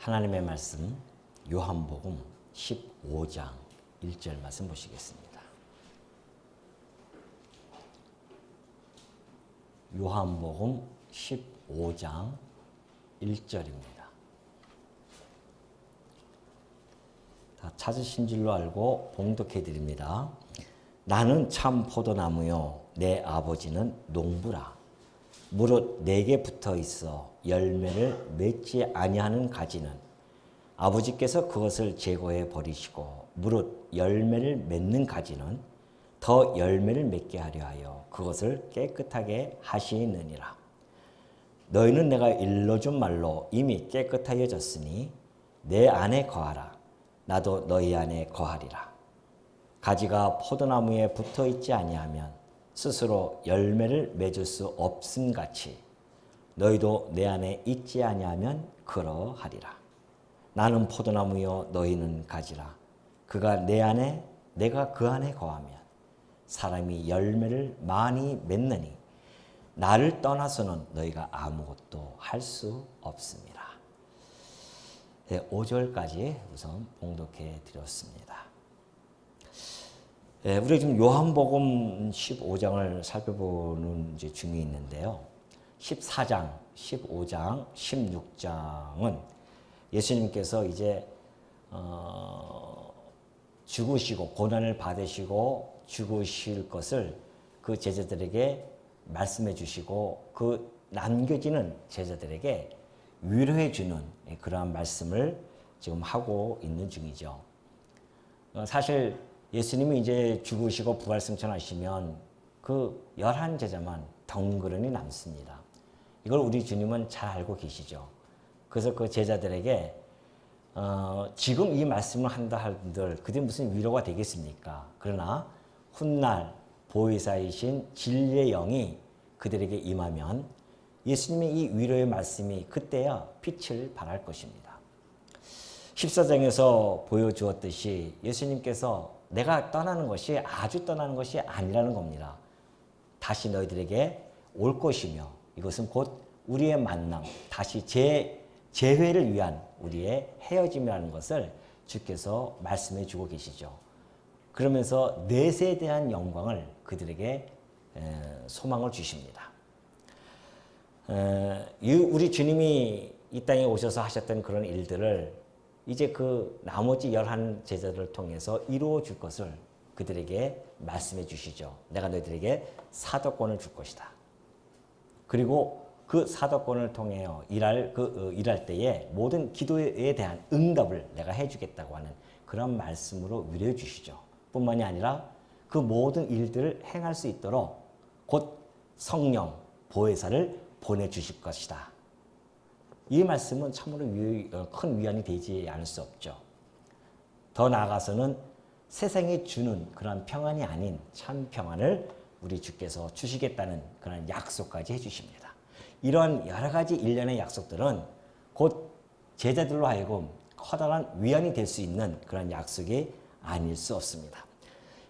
하나님의 말씀 요한복음 15장 1절 말씀 보시겠습니다. 요한복음 15장 1절입니다. 다 찾으신 줄로 알고 봉독해 드립니다. 나는 참 포도나무요 내 아버지는 농부라. 무릇 내게 붙어 있어 열매를 맺지 아니하는 가지는 아버지께서 그것을 제거해 버리시고 무릇 열매를 맺는 가지는 더 열매를 맺게 하려 하여 그것을 깨끗하게 하시느니라. 너희는 내가 일러준 말로 이미 깨끗하여졌으니 내 안에 거하라. 나도 너희 안에 거하리라. 가지가 포도나무에 붙어 있지 아니하면 스스로 열매를 맺을 수 없음같이 너희도 내 안에 있지 아니하면 그러하리라. 나는 포도나무요 너희는 가지라. 그가 내 안에 내가 그 안에 거하면 사람이 열매를 많이 맺느니 나를 떠나서는 너희가 아무것도 할 수 없습니다. 네, 5절까지 우선 봉독해 드렸습니다. 네, 우리 지금 요한복음 15장을 살펴보는 이제 중이 있는데요. 14장, 15장, 16장은 예수님께서 이제 죽으시고 고난을 받으시고 죽으실 것을 그 제자들에게 말씀해 주시고 그 남겨지는 제자들에게 위로해 주는 그러한 말씀을 지금 하고 있는 중이죠. 사실 예수님이 이제 죽으시고 부활승천하시면 그 11제자만 덩그러니 남습니다. 이걸 우리 주님은 잘 알고 계시죠. 그래서 그 제자들에게 지금 이 말씀을 한다 한들 그게 무슨 위로가 되겠습니까? 그러나 훗날 보혜사이신 진리의 영이 그들에게 임하면 예수님의 이 위로의 말씀이 그때야 빛을 발할 것입니다. 14장에서 보여주었듯이 예수님께서 내가 떠나는 것이 아주 떠나는 것이 아니라는 겁니다. 다시 너희들에게 올 것이며 이것은 곧 우리의 만남, 다시 재회를 위한 우리의 헤어짐이라는 것을 주께서 말씀해 주고 계시죠. 그러면서 넷에 대한 영광을 그들에게 소망을 주십니다. 우리 주님이 이 땅에 오셔서 하셨던 그런 일들을 이제 그 나머지 11제자들을 통해서 이루어 줄 것을 그들에게 말씀해 주시죠. 내가 너희들에게 사도권을 줄 것이다. 그리고 그 사도권을 통해 일할 때에 모든 기도에 대한 응답을 내가 해주겠다고 하는 그런 말씀으로 위로해 주시죠. 뿐만이 아니라 그 모든 일들을 행할 수 있도록 곧 성령, 보혜사를 보내주실 것이다. 이 말씀은 참으로 큰 위안이 되지 않을 수 없죠. 더 나아가서는 세상이 주는 그런 평안이 아닌 참 평안을 우리 주께서 주시겠다는 그런 약속까지 해주십니다. 이런 여러 가지 일련의 약속들은 곧 제자들로 하여금 커다란 위안이 될 수 있는 그런 약속이 아닐 수 없습니다.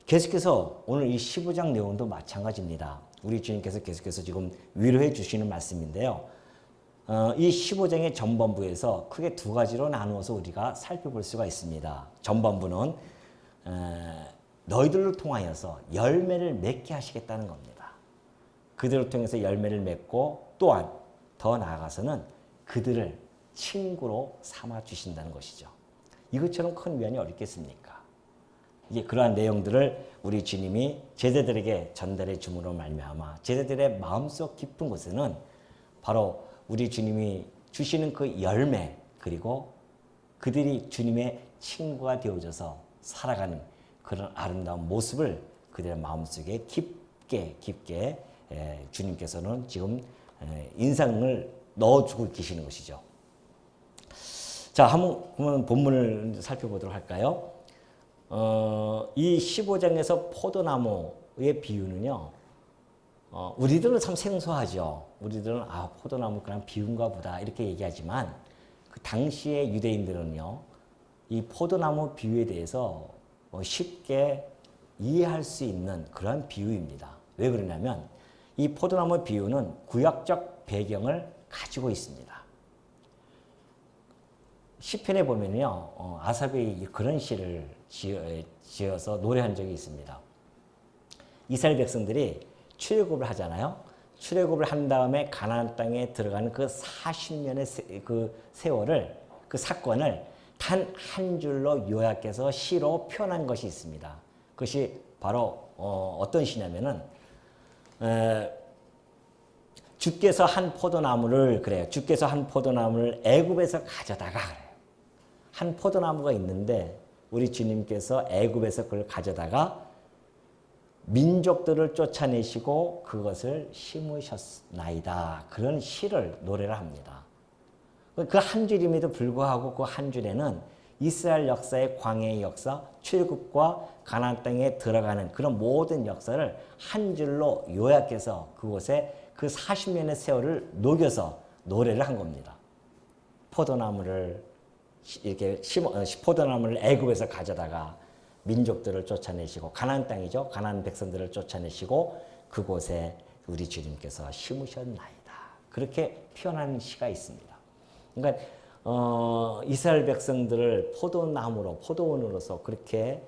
계속해서 오늘 이 15장 내용도 마찬가지입니다. 우리 주님께서 계속해서 지금 위로해 주시는 말씀인데요. 이 15장의 전반부에서 크게 두 가지로 나누어서 우리가 살펴볼 수가 있습니다. 전반부는 너희들을 통하여서 열매를 맺게 하시겠다는 겁니다. 그들을 통해서 열매를 맺고 또한 더 나아가서는 그들을 친구로 삼아 주신다는 것이죠. 이것처럼 큰 위안이 어디 있겠습니까? 이제 그러한 내용들을 우리 주님이 제자들에게 전달해 줌으로 말미암아 제자들의 마음속 깊은 곳에는 바로 우리 주님이 주시는 그 열매 그리고 그들이 주님의 친구가 되어져서 살아가는 그런 아름다운 모습을 그들의 마음속에 깊게 주님께서는 지금 인상을 넣어주고 계시는 것이죠. 자, 한번 본문을 살펴보도록 할까요? 이 15장에서 포도나무의 비유는요. 우리들은 참 생소하죠. 우리들은 포도나무 그냥 비유인가 보다 이렇게 얘기하지만 그 당시의 유대인들은요. 이 포도나무 비유에 대해서 쉽게 이해할 수 있는 그런 비유입니다. 왜 그러냐면 이 포도나무 비유는 구약적 배경을 가지고 있습니다. 시편에 보면요, 아삽이 그런 시를 지어서 노래한 적이 있습니다. 이스라엘 백성들이 출애굽을 하잖아요. 출애굽을 한 다음에 가나안 땅에 들어가는 그 40년의 그 세월을, 그 사건을 단 한 줄로 요약해서 시로 표현한 것이 있습니다. 그것이 바로 어떤 시냐면은 주께서 한 포도나무를, 그래요. 주께서 한 포도나무를 애굽에서 가져다가, 그래요. 한 포도나무가 있는데 우리 주님께서 애굽에서 그걸 가져다가 민족들을 쫓아내시고 그것을 심으셨나이다. 그런 시를 노래를 합니다. 그 한 줄임에도 불구하고 그 한 줄에는 이스라엘 역사의 광해의 역사, 출애굽과 가나안 땅에 들어가는 그런 모든 역사를 한 줄로 요약해서 그곳에 그 40년의 세월을 녹여서 노래를 한 겁니다. 포도나무를 이렇게 포도나무를 애굽에서 가져다가 민족들을 쫓아내시고, 가나안 땅이죠. 가나안 백성들을 쫓아내시고 그곳에 우리 주님께서 심으셨나이다. 그렇게 표현하는 시가 있습니다. 그러니까 이스라엘 백성들을 포도나무로, 포도원으로서 그렇게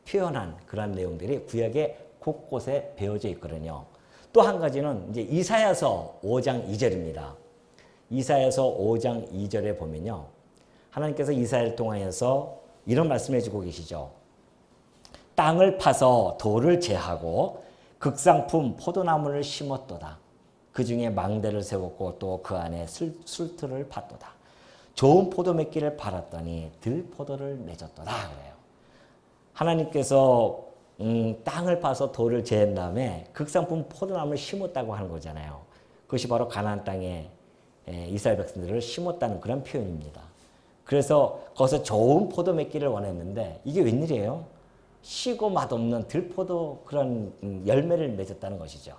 표현한 그런 내용들이 구약의 곳곳에 배어져 있거든요. 또 한 가지는 이제 이사야서 5장 2절입니다. 이사야서 5장 2절에 보면요, 하나님께서 이스라엘 통하여서 이런 말씀해 주고 계시죠. 땅을 파서 돌을 제하고 극상품 포도나무를 심었도다. 그 중에 망대를 세웠고 또 그 안에 술틀을 팠도다. 좋은 포도 맺기를 팔았더니 들포도를 맺었도다. 그래요. 하나님께서 땅을 파서 돌을 제한 다음에 극상품 포도나무를 심었다고 하는 거잖아요. 그것이 바로 가나안 땅에 이스라엘 백성들을 심었다는 그런 표현입니다. 그래서 거기서 좋은 포도 맺기를 원했는데 이게 웬일이에요? 시고 맛없는 들포도 그런 열매를 맺었다는 것이죠.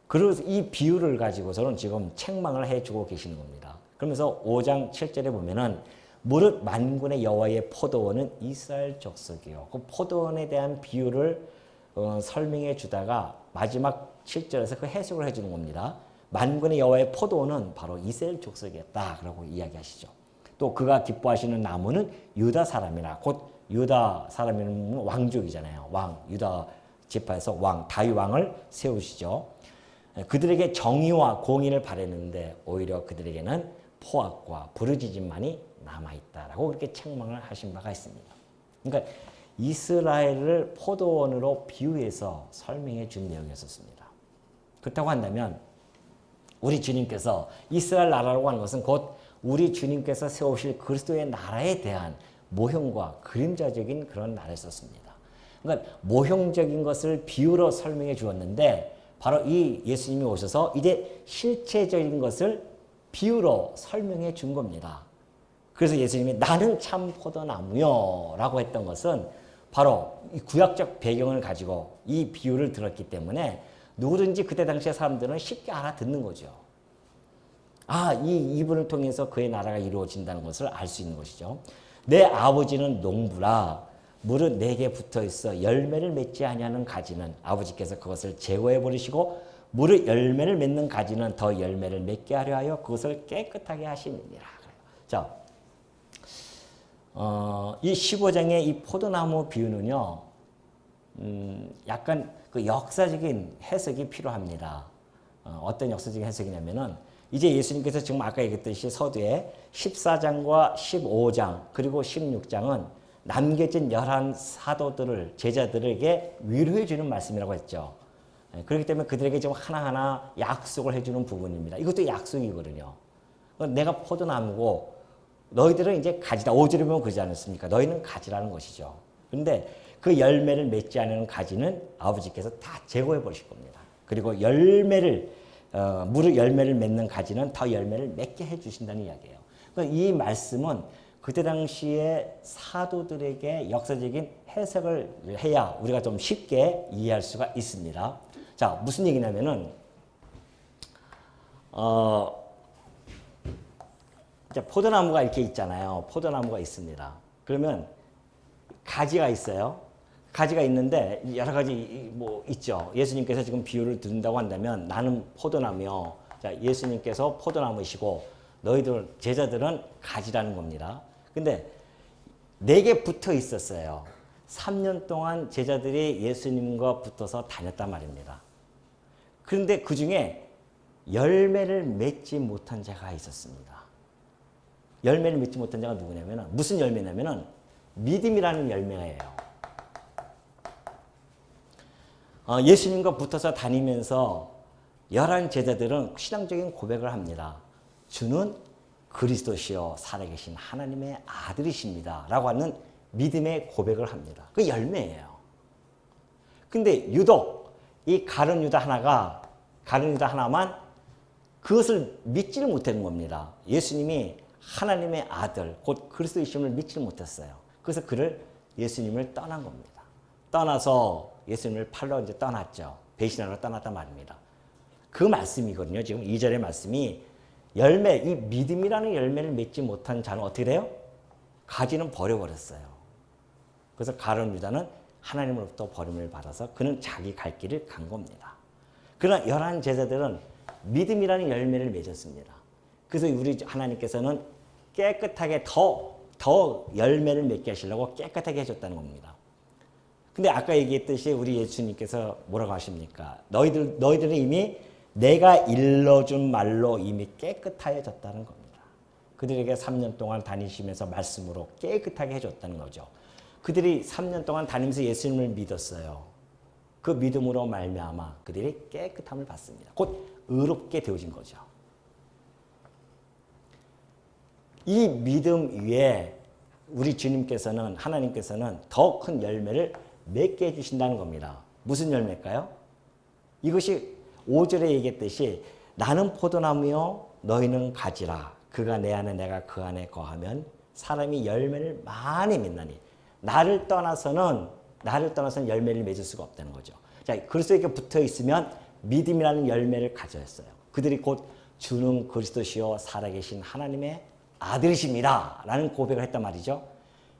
그래서 이 비유를 가지고서는 지금 책망을 해주고 계시는 겁니다. 그러면서 5장 7절에 보면은 무릇 만군의 여호와의 포도원은 이스라엘 족속이요. 그 포도원에 대한 비유를 설명해 주다가 마지막 7절에서 그 해석을 해주는 겁니다. 만군의 여호와의 포도원은 바로 이스라엘 족속이었다. 그러고 이야기하시죠. 또 그가 기뻐하시는 나무는 유다 사람이라, 곧 유다 사람이면 왕족이잖아요. 왕, 유다 지파에서 왕, 다윗 왕을 세우시죠. 그들에게 정의와 공의를 바랬는데 오히려 그들에게는 포악과 부르짖음만이 남아있다라고 그렇게 책망을 하신 바가 있습니다. 그러니까 이스라엘을 포도원으로 비유해서 설명해 준 내용이었습니다. 그렇다고 한다면 우리 주님께서 이스라엘 나라라고 하는 것은 곧 우리 주님께서 세우실 그리스도의 나라에 대한 모형과 그림자적인 그런 나라였었습니다. 그러니까 모형적인 것을 비유로 설명해 주었는데 바로 이 예수님이 오셔서 이제 실체적인 것을 비유로 설명해 준 겁니다. 그래서 예수님이 나는 참 포도나무요 라고 했던 것은 바로 이 구약적 배경을 가지고 이 비유를 들었기 때문에 누구든지 그때 당시의 사람들은 쉽게 알아듣는 거죠. 아, 이분을 통해서 그의 나라가 이루어진다는 것을 알 수 있는 것이죠. 내 아버지는 농부라 무릇 내게 붙어 있어 열매를 맺지 아니하는 가지는 아버지께서 그것을 제거해 버리시고 무릇 열매를 맺는 가지는 더 열매를 맺게 하려 하여 그것을 깨끗하게 하시느니라. 자, 이 15장의 이 포도나무 비유는요, 약간 그 역사적인 해석이 필요합니다. 어떤 역사적인 해석이냐면은 이제 예수님께서 지금 아까 얘기했듯이 서두에 14장과 15장 그리고 16장은 남겨진 11 사도들을, 제자들에게 위로해 주는 말씀이라고 했죠. 그렇기 때문에 그들에게 지금 하나하나 약속을 해주는 부분입니다. 이것도 약속이거든요. 내가 포도나무고 너희들은 이제 가지다. 5절에 보면 그러지 않습니까? 너희는 가지라는 것이죠. 그런데 그 열매를 맺지 않는 가지는 아버지께서 다 제거해 버리실 겁니다. 그리고 열매를 무릇 열매를 맺는 가지는 더 열매를 맺게 해주신다는 이야기예요. 그러니까 이 말씀은 그때 당시에 사도들에게 역사적인 해석을 해야 우리가 좀 쉽게 이해할 수가 있습니다. 자, 무슨 얘기냐면은 포도나무가 이렇게 있잖아요. 포도나무가 있습니다. 그러면 가지가 있어요. 가지가 있는데 여러 가지 뭐 있죠. 예수님께서 지금 비유를 든다고 한다면 나는 포도나무요. 자, 예수님께서 포도나무이시고 너희들 제자들은 가지라는 겁니다. 근데 내게 붙어 있었어요. 3년 동안 제자들이 예수님과 붙어서 다녔단 말입니다. 그런데 그 중에 열매를 맺지 못한 자가 있었습니다. 열매를 맺지 못한 자가 누구냐면 무슨 열매냐면 믿음이라는 열매예요. 예수님과 붙어서 다니면서 11 제자들은 신앙적인 고백을 합니다. 주는 그리스도시요 살아계신 하나님의 아들이십니다. 라고 하는 믿음의 고백을 합니다. 그 열매예요. 근데 유독 이 가룟 유다 하나만 그것을 믿지를 못하는 겁니다. 예수님이 하나님의 아들, 곧 그리스도이심을 믿지를 못했어요. 그래서 그를 예수님을 떠난 겁니다. 떠나서 예수님을 팔러 이제 떠났죠. 배신하러 떠났단 말입니다. 그 말씀이거든요. 지금 2절의 말씀이 열매, 이 믿음이라는 열매를 맺지 못한 자는 어떻게 돼요? 가지는 버려버렸어요. 그래서 가룟 유다는 하나님으로부터 버림을 받아서 그는 자기 갈 길을 간 겁니다. 그러나 11 제자들은 믿음이라는 열매를 맺었습니다. 그래서 우리 하나님께서는 깨끗하게 더 열매를 맺게 하시려고 깨끗하게 해줬다는 겁니다. 근데 아까 얘기했듯이 우리 예수님께서 뭐라고 하십니까? 너희들은 이미 내가 일러준 말로 이미 깨끗하여졌다는 겁니다. 그들에게 3년 동안 다니시면서 말씀으로 깨끗하게 해줬다는 거죠. 그들이 3년 동안 다니면서 예수님을 믿었어요. 그 믿음으로 말미암아 그들이 깨끗함을 받습니다. 곧 의롭게 되어진 거죠. 이 믿음 위에 우리 주님께서는 하나님께서는 더 큰 열매를 맺게 해주신다는 겁니다. 무슨 열매일까요? 이것이 5절에 얘기했듯이 나는 포도나무요 너희는 가지라. 그가 내 안에 내가 그 안에 거하면 사람이 열매를 많이 맺나니 나를 떠나서는 열매를 맺을 수가 없다는 거죠. 자, 그리스도에게 붙어 있으면 믿음이라는 열매를 가졌어요. 그들이 곧 주는 그리스도시요 살아계신 하나님의 아들이십니다. 라는 고백을 했단 말이죠.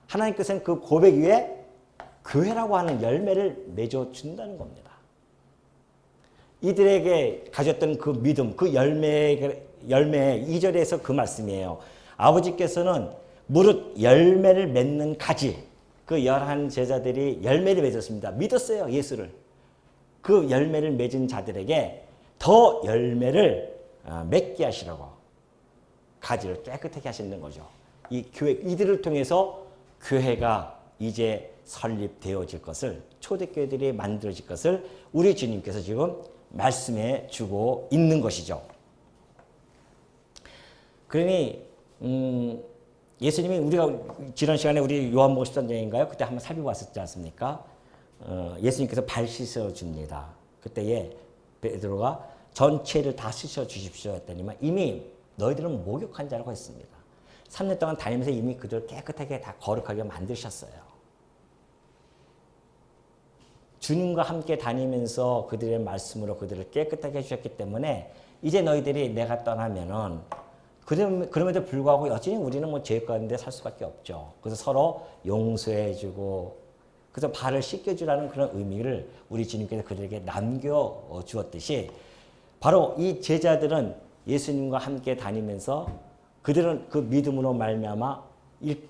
하나님께서는 그 고백 위에 교회라고 하는 열매를 맺어준다는 겁니다. 이들에게 가졌던 그 믿음, 그 열매 2절에서 그 말씀이에요. 아버지께서는 무릇 열매를 맺는 가지, 그 11 제자들이 열매를 맺었습니다. 믿었어요, 예수를. 그 열매를 맺은 자들에게 더 열매를 맺게 하시라고 가지를 깨끗하게 하시는 거죠. 이 교회, 이들을 통해서 교회가 이제 설립되어질 것을, 초대교회들이 만들어질 것을 우리 주님께서 지금 말씀해 주고 있는 것이죠. 그러니 예수님이 우리가 지난 시간에 우리 요한복음 13장인가요? 그때 한번 살펴봤었지 않습니까? 예수님께서 발 씻어 줍니다. 그때에 베드로가 전체를 다 씻어 주십시오 했더니만 이미 너희들은 목욕한 자라고 했습니다. 3년 동안 다니면서 이미 그들을 깨끗하게 다 거룩하게 만드셨어요. 주님과 함께 다니면서 그들의 말씀으로 그들을 깨끗하게 해주셨기 때문에 이제 너희들이 내가 떠나면은 그럼에도 불구하고 여전히 우리는 뭐 죄 가운데 살 수밖에 없죠. 그래서 서로 용서해주고 그래서 발을 씻겨주라는 그런 의미를 우리 주님께서 그들에게 남겨주었듯이 바로 이 제자들은 예수님과 함께 다니면서 그들은 그 믿음으로 말미암아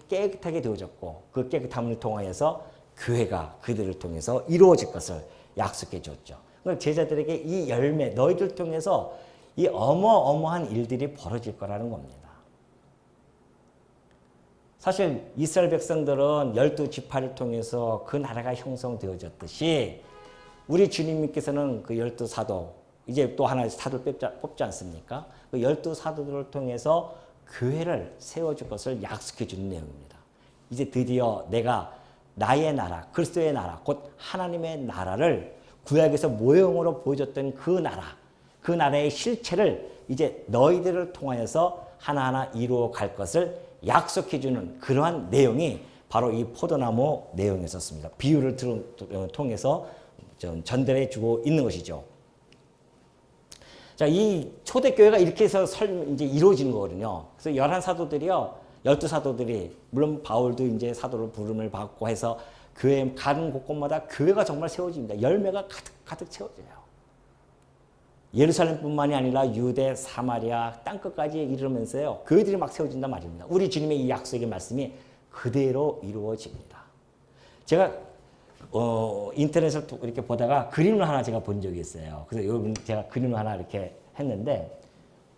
깨끗하게 되어졌고 그 깨끗함을 통하여서 교회가 그들을 통해서 이루어질 것을 약속해 줬죠. 제자들에게 이 열매, 너희들 통해서 이 어마어마한 일들이 벌어질 거라는 겁니다. 사실 이스라엘 백성들은 12지파를 통해서 그 나라가 형성되어졌듯이 우리 주님께서는 그 12사도, 이제 또 하나의 사도를 뽑지 않습니까? 그 12사도들을 통해서 교회를 세워줄 것을 약속해 주는 내용입니다. 이제 드디어 내가 나의 나라, 그리스도의 나라, 곧 하나님의 나라를 구약에서 모형으로 보여줬던 그 나라, 그 나라의 실체를 이제 너희들을 통하여서 하나하나 이루어 갈 것을 약속해 주는 그러한 내용이 바로 이 포도나무 내용이었습니다. 비유를 통해서 전달해 주고 있는 것이죠. 자, 이 초대교회가 이렇게 해서 이제 이루어지는 거거든요. 그래서 11 사도들이요. 12 사도들이, 물론 바울도 이제 사도로 부름을 받고 해서 교회 가는 곳곳마다 교회가 정말 세워집니다. 열매가 가득 채워져요. 예루살렘뿐만이 아니라 유대, 사마리아 땅끝까지 이르면서요. 교회들이 막 세워진단 말입니다. 우리 주님의 이 약속의 말씀이 그대로 이루어집니다. 제가 인터넷을 이렇게 보다가 그림을 하나 제가 본 적이 있어요. 그래서 여러분 제가 그림을 하나 이렇게 했는데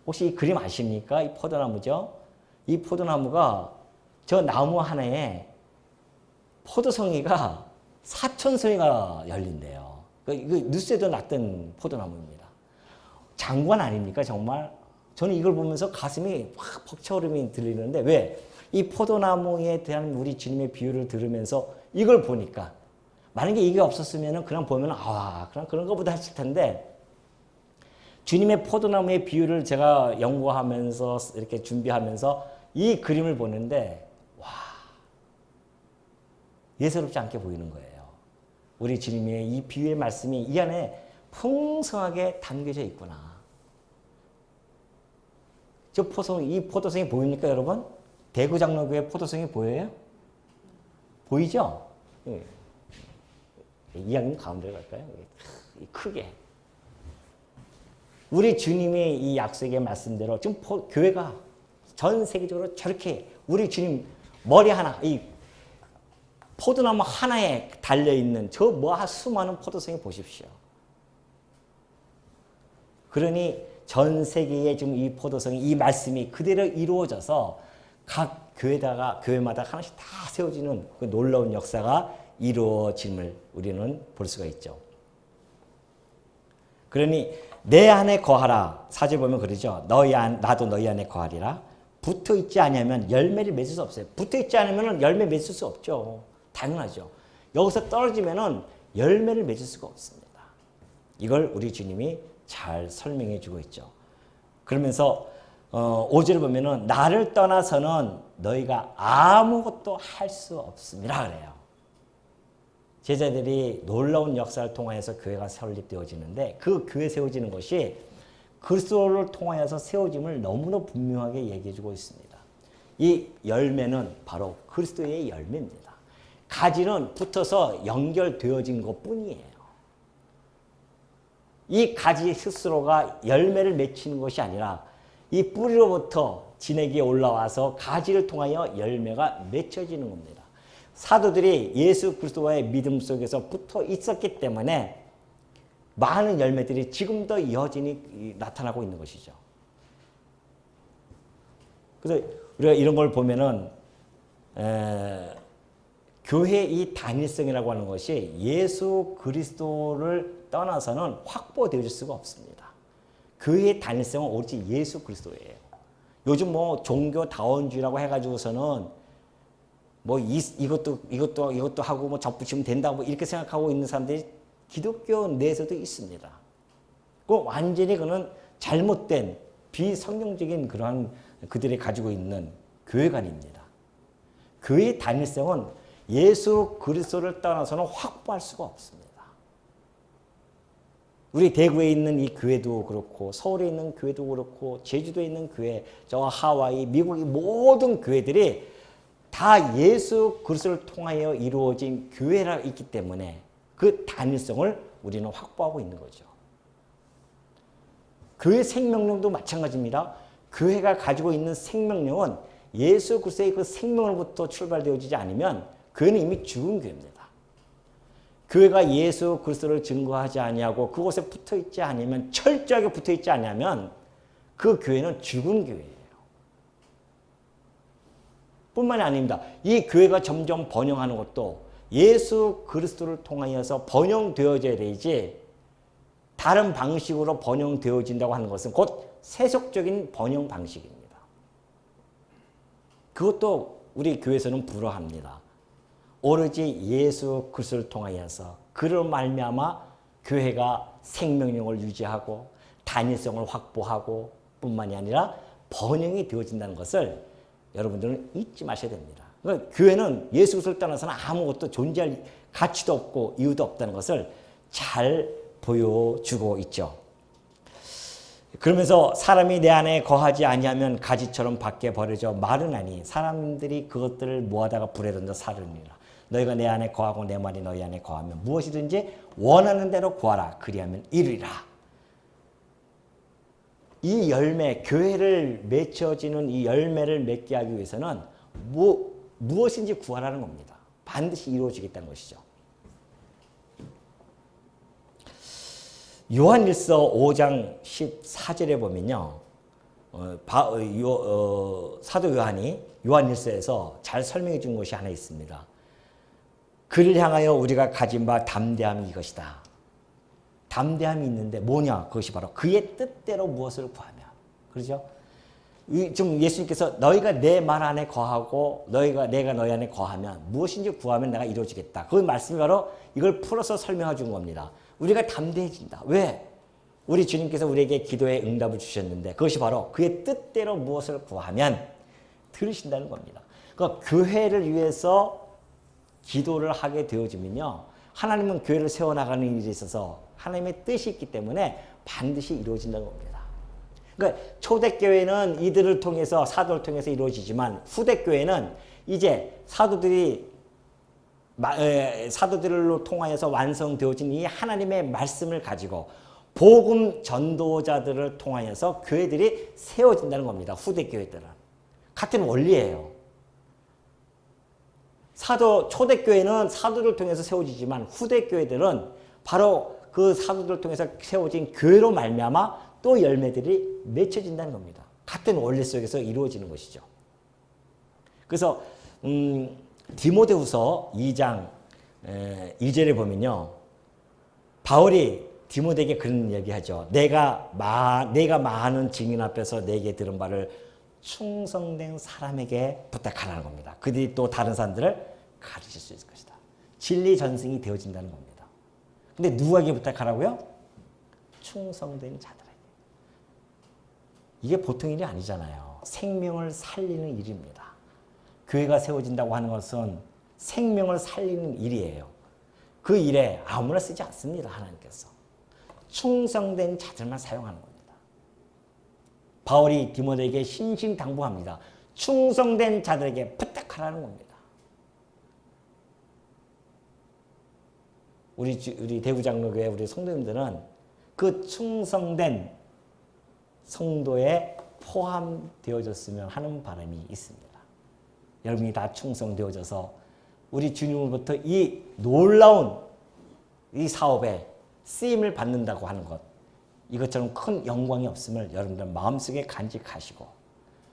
혹시 이 그림 아십니까? 이 포도나무죠. 이 포도나무가 저 나무 하나에 포도송이가 4,000송이가 열린대요. 이거 뉴스에도 났던 포도나무입니다. 장관 아닙니까 정말? 저는 이걸 보면서 가슴이 확 벅차오름이 들리는데 왜? 이 포도나무에 대한 우리 주님의 비유를 들으면서 이걸 보니까 만약에 이게 없었으면 그냥 보면 그냥 그런 거보다 했을 텐데 주님의 포도나무의 비유를 제가 연구하면서 이렇게 준비하면서 이 그림을 보는데 예사롭지 않게 보이는 거예요. 우리 주님의 이 비유의 말씀이 이 안에 풍성하게 담겨져 있구나. 이 포도송이 보입니까, 여러분? 대구장로교회 포도송이 보여요? 보이죠? 이왕이면 가운데로 갈까요? 크게. 우리 주님의 이 약속의 말씀대로 지금 교회가 전 세계적으로 저렇게 우리 주님 머리 하나, 이 포도나무 하나에 달려있는 저 수많은 포도송이 보십시오. 그러니 전 세계에 지금 이 포도송이 이 말씀이 그대로 이루어져서 각 교회마다 하나씩 다 세워지는 그 놀라운 역사가 이루어짐을 우리는 볼 수가 있죠. 그러니 내 안에 거하라. 4절 보면 그러죠. 나도 너희 안에 거하리라. 붙어 있지 않으면 열매를 맺을 수 없어요. 붙어 있지 않으면 열매 맺을 수 없죠. 당연하죠. 여기서 떨어지면 열매를 맺을 수가 없습니다. 이걸 우리 주님이 잘 설명해 주고 있죠. 그러면서 5절을 보면은 나를 떠나서는 너희가 아무것도 할 수 없습니다. 그래요. 제자들이 놀라운 역사를 통하여서 교회가 설립되어지는데 그 교회 세워지는 것이 그리스도를 통하여서 세워짐을 너무나 분명하게 얘기해 주고 있습니다. 이 열매는 바로 그리스도의 열매입니다. 가지는 붙어서 연결되어진 것뿐이에요. 이 가지 스스로가 열매를 맺히는 것이 아니라 이 뿌리로부터 진에게 올라와서 가지를 통하여 열매가 맺혀지는 겁니다. 사도들이 예수 그리스도와의 믿음 속에서 붙어 있었기 때문에 많은 열매들이 지금도 여전히 나타나고 있는 것이죠. 그래서 우리가 이런 걸 보면은 교회 이 단일성이라고 하는 것이 예수 그리스도를 떠나서는 확보되어질 수가 없습니다. 교회의 단일성은 오로지 예수 그리스도예요. 요즘 종교다원주의라고 해가지고서는 이것도 하고 접붙이면 된다고 이렇게 생각하고 있는 사람들이 기독교 내에서도 있습니다. 완전히 그는 잘못된 비성경적인 그러한 그들이 가지고 있는 교회관입니다. 교회의 단일성은 예수 그리스도를 떠나서는 확보할 수가 없습니다. 우리 대구에 있는 이 교회도 그렇고 서울에 있는 교회도 그렇고 제주도에 있는 교회, 저 하와이, 미국의 모든 교회들이 다 예수 그리스도를 통하여 이루어진 교회라 있기 때문에 그 단일성을 우리는 확보하고 있는 거죠. 교회 생명력도 마찬가지입니다. 교회가 가지고 있는 생명력은 예수 그리스도의 그 생명으로부터 출발되어지지 않으면 교회는 이미 죽은 교회입니다. 교회가 예수 그리스도를 증거하지 아니하고 그곳에 붙어있지 않으면 철저하게 붙어있지 않으면 그 교회는 죽은 교회예요. 뿐만이 아닙니다. 이 교회가 점점 번영하는 것도 예수 그리스도를 통하여서 번영되어져야 되지 다른 방식으로 번영되어진다고 하는 것은 곧 세속적인 번영 방식입니다. 그것도 우리 교회에서는 불허합니다. 오로지 예수 그리스도를 통하여서 그로 말미암아 교회가 생명력을 유지하고 단일성을 확보하고 뿐만이 아니라 번영이 되어진다는 것을 여러분들은 잊지 마셔야 됩니다. 그러니까 교회는 예수 그리스도를 떠나서는 아무것도 존재할 가치도 없고 이유도 없다는 것을 잘 보여주고 있죠. 그러면서 사람이 내 안에 거하지 아니하면 가지처럼 밖에 버려져 마르나니 사람들이 그것들을 모아다가 불에 던져 사르니라. 너희가 내 안에 거하고 내 말이 너희 안에 거하면 무엇이든지 원하는 대로 구하라. 그리하면 이루리라. 이 열매, 교회를 맺혀지는 이 열매를 맺게 하기 위해서는 무엇인지 구하라는 겁니다. 반드시 이루어지겠다는 것이죠. 요한일서 5장 14절에 보면요. 사도 요한이 요한일서에서 잘 설명해 준 것이 하나 있습니다. 그를 향하여 우리가 가진 바 담대함이 이것이다. 담대함이 있는데 뭐냐? 그것이 바로 그의 뜻대로 무엇을 구하며. 그렇죠? 지금 예수님께서 너희가 내 말 안에 거하고 내가 너희 안에 거하면 무엇인지 구하면 내가 이루어지겠다. 그 말씀이 바로 이걸 풀어서 설명해 준 겁니다. 우리가 담대해진다. 왜? 우리 주님께서 우리에게 기도의 응답을 주셨는데 그것이 바로 그의 뜻대로 무엇을 구하면 들으신다는 겁니다. 그러니까 교회를 위해서 기도를 하게 되어지면요. 하나님은 교회를 세워나가는 일에 있어서 하나님의 뜻이 있기 때문에 반드시 이루어진다는 겁니다. 그러니까 초대교회는 이들을 통해서 사도를 통해서 이루어지지만 후대교회는 이제 사도들로 통하여서 완성되어진 이 하나님의 말씀을 가지고 복음 전도자들을 통하여서 교회들이 세워진다는 겁니다. 후대교회들은. 같은 원리예요. 초대교회는 사도를 통해서 세워지지만 후대교회들은 바로 그 사도들을 통해서 세워진 교회로 말미암아 또 열매들이 맺혀진다는 겁니다. 같은 원리 속에서 이루어지는 것이죠. 그래서 디모데후서 2장 1절에 보면요. 바울이 디모데에게 그런 얘기하죠. 내가 많은 증인 앞에서 내게 들은 바를 충성된 사람에게 부탁하라는 겁니다. 그들이 또 다른 사람들을 가르칠 수 있을 것이다. 진리 전승이 되어진다는 겁니다. 근데 누구에게 부탁하라고요? 충성된 자들에게. 이게 보통 일이 아니잖아요. 생명을 살리는 일입니다. 교회가 세워진다고 하는 것은 생명을 살리는 일이에요. 그 일에 아무나 쓰지 않습니다. 하나님께서. 충성된 자들만 사용하는 겁니다. 바울이 디모데에게 신신당부합니다. 충성된 자들에게 부탁하라는 겁니다. 우리 대구장로교회 우리 성도님들은 그 충성된 성도에 포함되어졌으면 하는 바람이 있습니다. 여러분이 다 충성되어져서 우리 주님으로부터 이 놀라운 이 사업에 쓰임을 받는다고 하는 것, 이것처럼 큰 영광이 없음을 여러분들 마음속에 간직하시고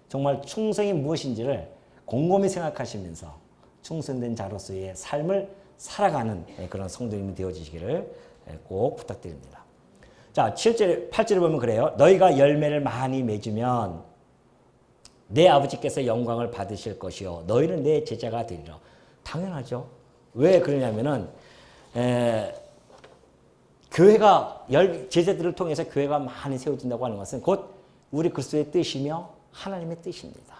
정말 충성이 무엇인지를 곰곰이 생각하시면서 충성된 자로서의 삶을 살아가는 그런 성도님이 되어지시기를 꼭 부탁드립니다. 자, 8절에 보면 그래요. 너희가 열매를 많이 맺으면 내 아버지께서 영광을 받으실 것이요 너희는 내 제자가 되리라. 당연하죠. 왜 그러냐면은 교회가 제자들을 통해서 교회가 많이 세워진다고 하는 것은 곧 우리 그리스도의 뜻이며 하나님의 뜻입니다.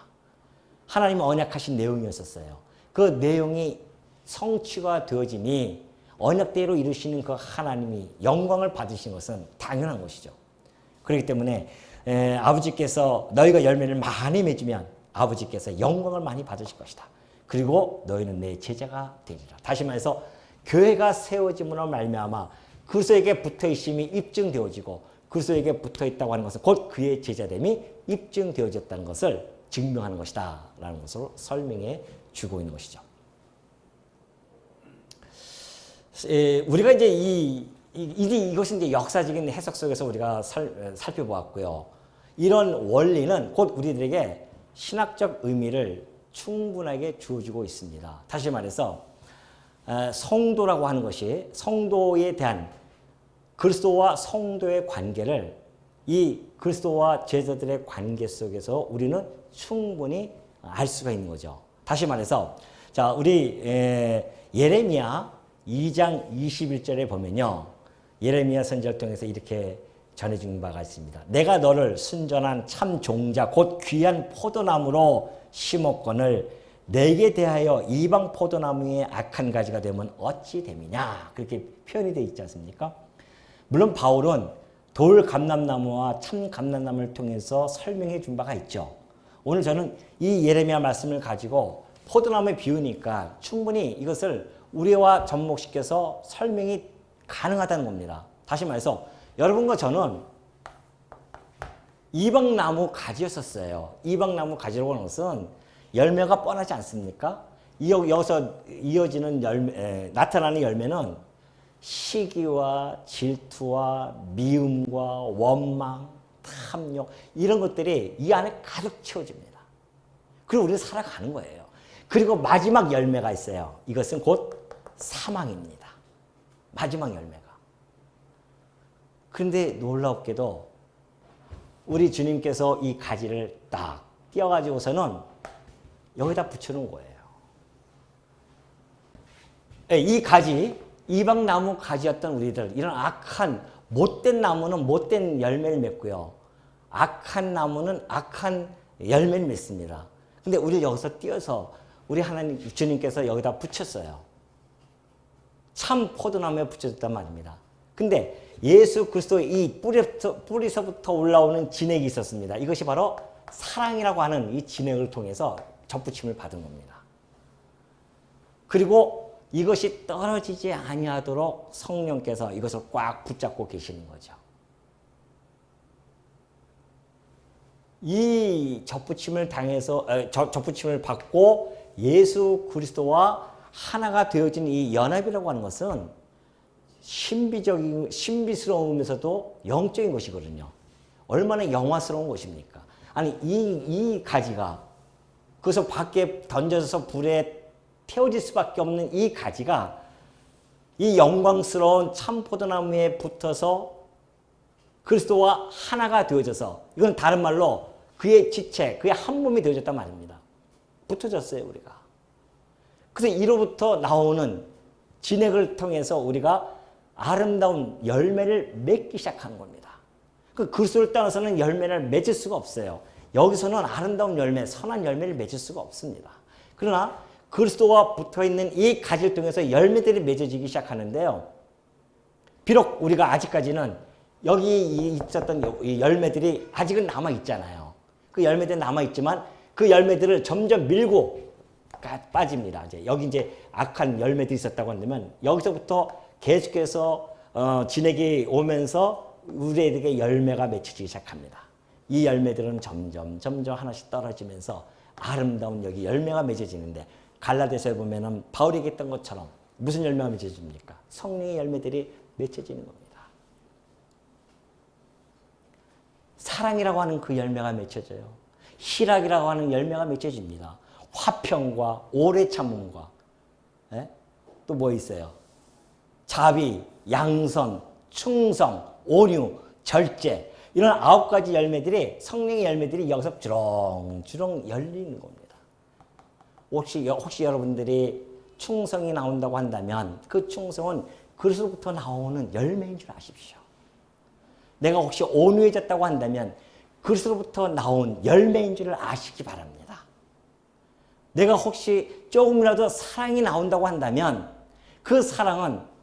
하나님은 언약하신 내용이었었어요. 그 내용이 성취가 되어지니 언약대로 이루시는 그 하나님이 영광을 받으신 것은 당연한 것이죠. 그렇기 때문에 아버지께서 너희가 열매를 많이 맺으면 아버지께서 영광을 많이 받으실 것이다. 그리고 너희는 내 제자가 되리라. 다시 말해서 교회가 세워짐으로 말미암아 그리스도에게 붙어있음이 입증되어지고 그리스도에게 붙어있다고 하는 것은 곧 그의 제자됨이 입증되어졌다는 것을 증명하는 것이다 라는 것으로 설명해 주고 있는 것이죠. 우리가 이제 이것은 이제 역사적인 해석 속에서 우리가 살펴보았고요. 이런 원리는 곧 우리들에게 신학적 의미를 충분하게 주어주고 있습니다. 다시 말해서 성도라고 하는 것이 성도에 대한 그리스도와 성도의 관계를 이 그리스도와 제자들의 관계 속에서 우리는 충분히 알 수가 있는 거죠. 다시 말해서 자 우리 예레미야 2장 21절에 보면요. 예레미야 선지자를 통해서 이렇게 전해준 바가 있습니다. 내가 너를 순전한 참 종자 곧 귀한 포도나무로 심었거늘 내게 대하여 이방 포도나무의 악한 가지가 되면 어찌 됨이냐. 그렇게 표현이 되어 있지 않습니까? 물론 바울은 돌 감람나무와 참 감람나무를 통해서 설명해 준 바가 있죠. 오늘 저는 이 예레미야 말씀을 가지고 포도나무에 비우니까 충분히 이것을 우리와 접목시켜서 설명이 가능하다는 겁니다. 다시 말해서 여러분과 저는 이방나무 가지였었어요. 이방나무 가지라고 하는 것은 열매가 뻔하지 않습니까? 여기서 이어지는 나타나는 열매는 시기와 질투와 미움과 원망, 탐욕 이런 것들이 이 안에 가득 채워집니다. 그리고 우리는 살아가는 거예요. 그리고 마지막 열매가 있어요. 이것은 곧 사망입니다. 마지막 열매가. 그런데 놀랍게도 우리 주님께서 이 가지를 딱 띄어가지고서는 여기다 붙여놓은 거예요. 이 가지, 이방나무 가지였던 우리들, 이런 악한, 못된 나무는 못된 열매를 맺고요. 악한 나무는 악한 열매를 맺습니다. 근데 우리 여기서 띄어서 우리 하나님, 주님께서 여기다 붙였어요. 참 포도나무에 붙여졌단 말입니다. 근데 예수 그리스도의 이 뿌리서부터 올라오는 진액이 있었습니다. 이것이 바로 사랑이라고 하는 이 진액을 통해서 접붙임을 받은 겁니다. 그리고 이것이 떨어지지 아니하도록 성령께서 이것을 꽉 붙잡고 계시는 거죠. 이 접붙임을 접붙임을 받고 예수 그리스도와 하나가 되어진 이 연합이라고 하는 것은 신비스러우면서도 영적인 것이거든요. 얼마나 영화스러운 것입니까? 아니, 이 가지가 그래서 밖에 던져져서 불에 태워질 수밖에 없는 이 가지가 이 영광스러운 참포도나무에 붙어서 그리스도와 하나가 되어져서, 이건 다른 말로 그의 지체, 그의 한 몸이 되어졌단 말입니다. 붙어졌어요, 우리가. 그래서 이로부터 나오는 진액을 통해서 우리가 아름다운 열매를 맺기 시작하는 겁니다. 그 그리스도를 떠나서는 열매를 맺을 수가 없어요. 여기서는 아름다운 열매, 선한 열매를 맺을 수가 없습니다. 그러나 그리스도와 붙어있는 이 가지를 통해서 열매들이 맺어지기 시작하는데요. 비록 우리가 아직까지는 여기 있었던 이 열매들이 아직은 남아있잖아요. 그 열매들이 남아있지만 그 열매들을 점점 밀고 빠집니다. 여기 이제 악한 열매들이 있었다고 한다면 여기서부터 계속해서 진액이 오면서 우리에게 열매가 맺혀지기 시작합니다. 이 열매들은 점점 하나씩 떨어지면서 아름다운 여기 열매가 맺어지는데, 갈라디아서에 보면은 바울이 얘기했던 것처럼 무슨 열매가 맺어집니까? 성령의 열매들이 맺혀지는 겁니다. 사랑이라고 하는 그 열매가 맺혀져요. 희락이라고 하는 열매가 맺혀집니다. 화평과 오래 참음과 또 뭐 있어요? 자비, 양선, 충성, 온유, 절제, 이런 9가지 열매들이, 성령의 열매들이 여기서 주렁주렁 열리는 겁니다. 혹시 여러분들이 충성이 나온다고 한다면 그 충성은 그리스도부터 나오는 열매인 줄 아십시오. 내가 혹시 온유해졌다고 한다면 그리스도부터 나온 열매인 줄 아시기 바랍니다. 내가 혹시 조금이라도 사랑이 나온다고 한다면 그 사랑은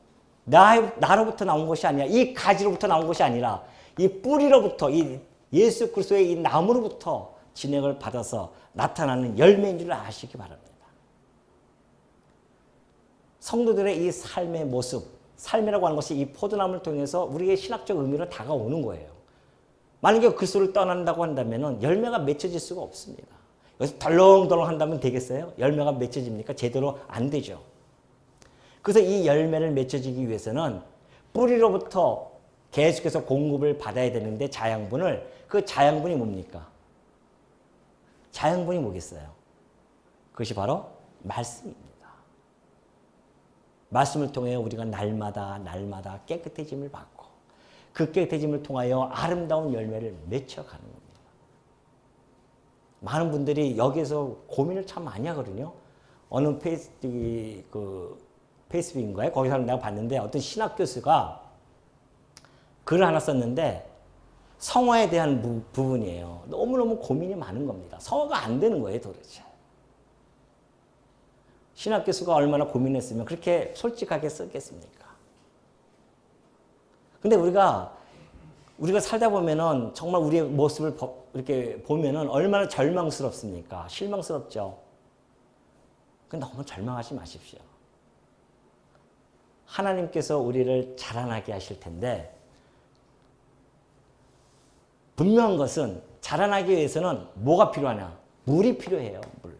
나로부터 나온 것이 아니라, 이 가지로부터 나온 것이 아니라 이 뿌리로부터, 이 예수 그리스도의 이 나무로부터 진액을 받아서 나타나는 열매인 줄 아시기 바랍니다. 성도들의 이 삶의 모습, 삶이라고 하는 것이 이 포도나무를 통해서 우리의 신학적 의미로 다가오는 거예요. 만약에 그리스도를 떠난다고 한다면 열매가 맺혀질 수가 없습니다. 여기서 덜렁덜렁 한다면 되겠어요? 열매가 맺혀집니까? 제대로 안 되죠. 그래서 이 열매를 맺혀지기 위해서는 뿌리로부터 계속해서 공급을 받아야 되는데, 그 자양분이 뭡니까? 자양분이 뭐겠어요? 그것이 바로 말씀입니다. 말씀을 통해 우리가 날마다 깨끗해짐을 받고 그 깨끗해짐을 통하여 아름다운 열매를 맺혀가는 겁니다. 많은 분들이 여기에서 고민을 참 많이 하거든요. 어느 페이스북인가요? 거기서 내가 봤는데 어떤 신학 교수가 글을 하나 썼는데 성화에 대한 부분이에요. 너무너무 고민이 많은 겁니다. 성화가 안 되는 거예요, 도대체. 신학 교수가 얼마나 고민했으면 그렇게 솔직하게 썼겠습니까? 근데 우리가 살다 보면은 정말 우리의 모습을 이렇게 보면은 얼마나 절망스럽습니까? 실망스럽죠. 근데 너무 절망하지 마십시오. 하나님께서 우리를 자라나게 하실 텐데, 분명한 것은 자라나기 위해서는 뭐가 필요하냐? 물이 필요해요. 물.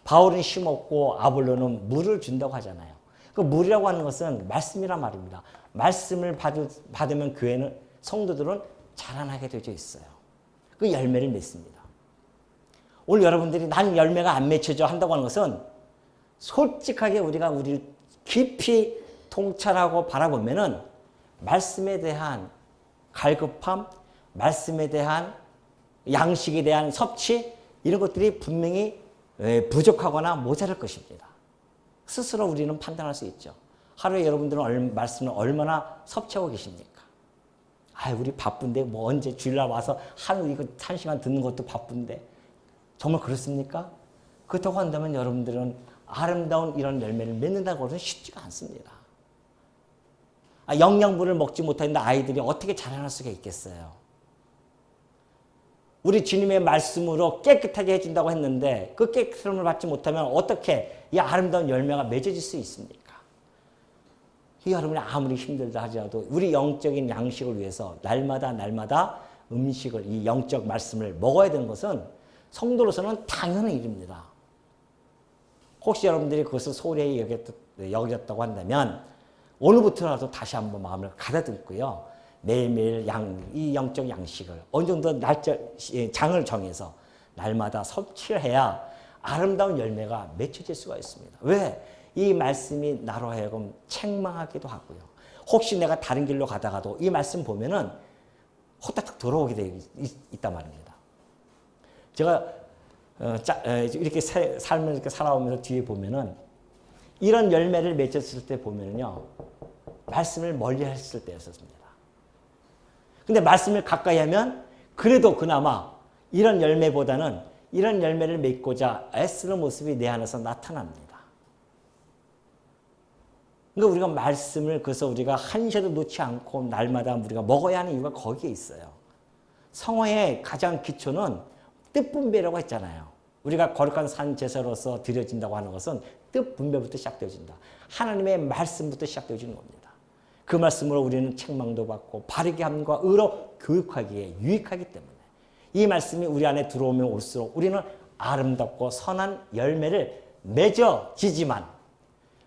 바울은 심었고 아볼로는 물을 준다고 하잖아요. 그 물이라고 하는 것은 말씀이란 말입니다. 말씀을 받으면 교회는 성도들은 자라나게 되어 있어요. 그 열매를 맺습니다. 오늘 여러분들이 난 열매가 안 맺혀져 한다고 하는 것은 솔직하게 우리가 우리를 깊이 통찰하고 바라보면은 말씀에 대한 갈급함, 말씀에 대한 양식에 대한 섭취 이런 것들이 분명히 부족하거나 모자랄 것입니다. 스스로 우리는 판단할 수 있죠. 하루에 여러분들은 말씀을 얼마나 섭취하고 계십니까? 우리 바쁜데 뭐 언제 주일날 와서 한 시간 듣는 것도 바쁜데 정말 그렇습니까? 그렇다고 한다면 여러분들은 아름다운 이런 열매를 맺는다고 해서 쉽지가 않습니다. 영양분을 먹지 못하는데 아이들이 어떻게 자라날 수가 있겠어요? 우리 주님의 말씀으로 깨끗하게 해준다고 했는데 그 깨끗함을 받지 못하면 어떻게 이 아름다운 열매가 맺어질 수 있습니까? 여러분이 아무리 힘들다 하더라도 우리 영적인 양식을 위해서 날마다 음식을 이 영적 말씀을 먹어야 되는 것은 성도로서는 당연한 일입니다. 혹시 여러분들이 그것을 소홀히 여겼다고 한다면 오늘부터라도 다시 한번 마음을 가다듬고요. 매일매일 이 영적 양식을 어느 정도 날짜 장을 정해서 날마다 섭취를 해야 아름다운 열매가 맺혀질 수가 있습니다. 왜? 이 말씀이 나로 하여금 책망하기도 하고요. 혹시 내가 다른 길로 가다가도 이 말씀 보면은 호딱딱 돌아오게 되어 있단 말입니다. 제가 이렇게 삶을 이렇게 살아오면서 뒤에 보면은 이런 열매를 맺었을 때 보면은요, 말씀을 멀리 했을 때였습니다. 근데 말씀을 가까이 하면 그래도 그나마 이런 열매보다는 이런 열매를 맺고자 애쓰는 모습이 내 안에서 나타납니다. 그러니까 우리가 말씀을 그래서 우리가 한시도 놓지 않고 날마다 우리가 먹어야 하는 이유가 거기에 있어요. 성화의 가장 기초는 뜻분배라고 했잖아요. 우리가 거룩한 산 제사로서 드려진다고 하는 것은 뜻분배부터 시작되어진다. 하나님의 말씀부터 시작되어지는 겁니다. 그 말씀으로 우리는 책망도 받고 바르게 함과 의로 교육하기에 유익하기 때문에 이 말씀이 우리 안에 들어오면 올수록 우리는 아름답고 선한 열매를 맺어지지만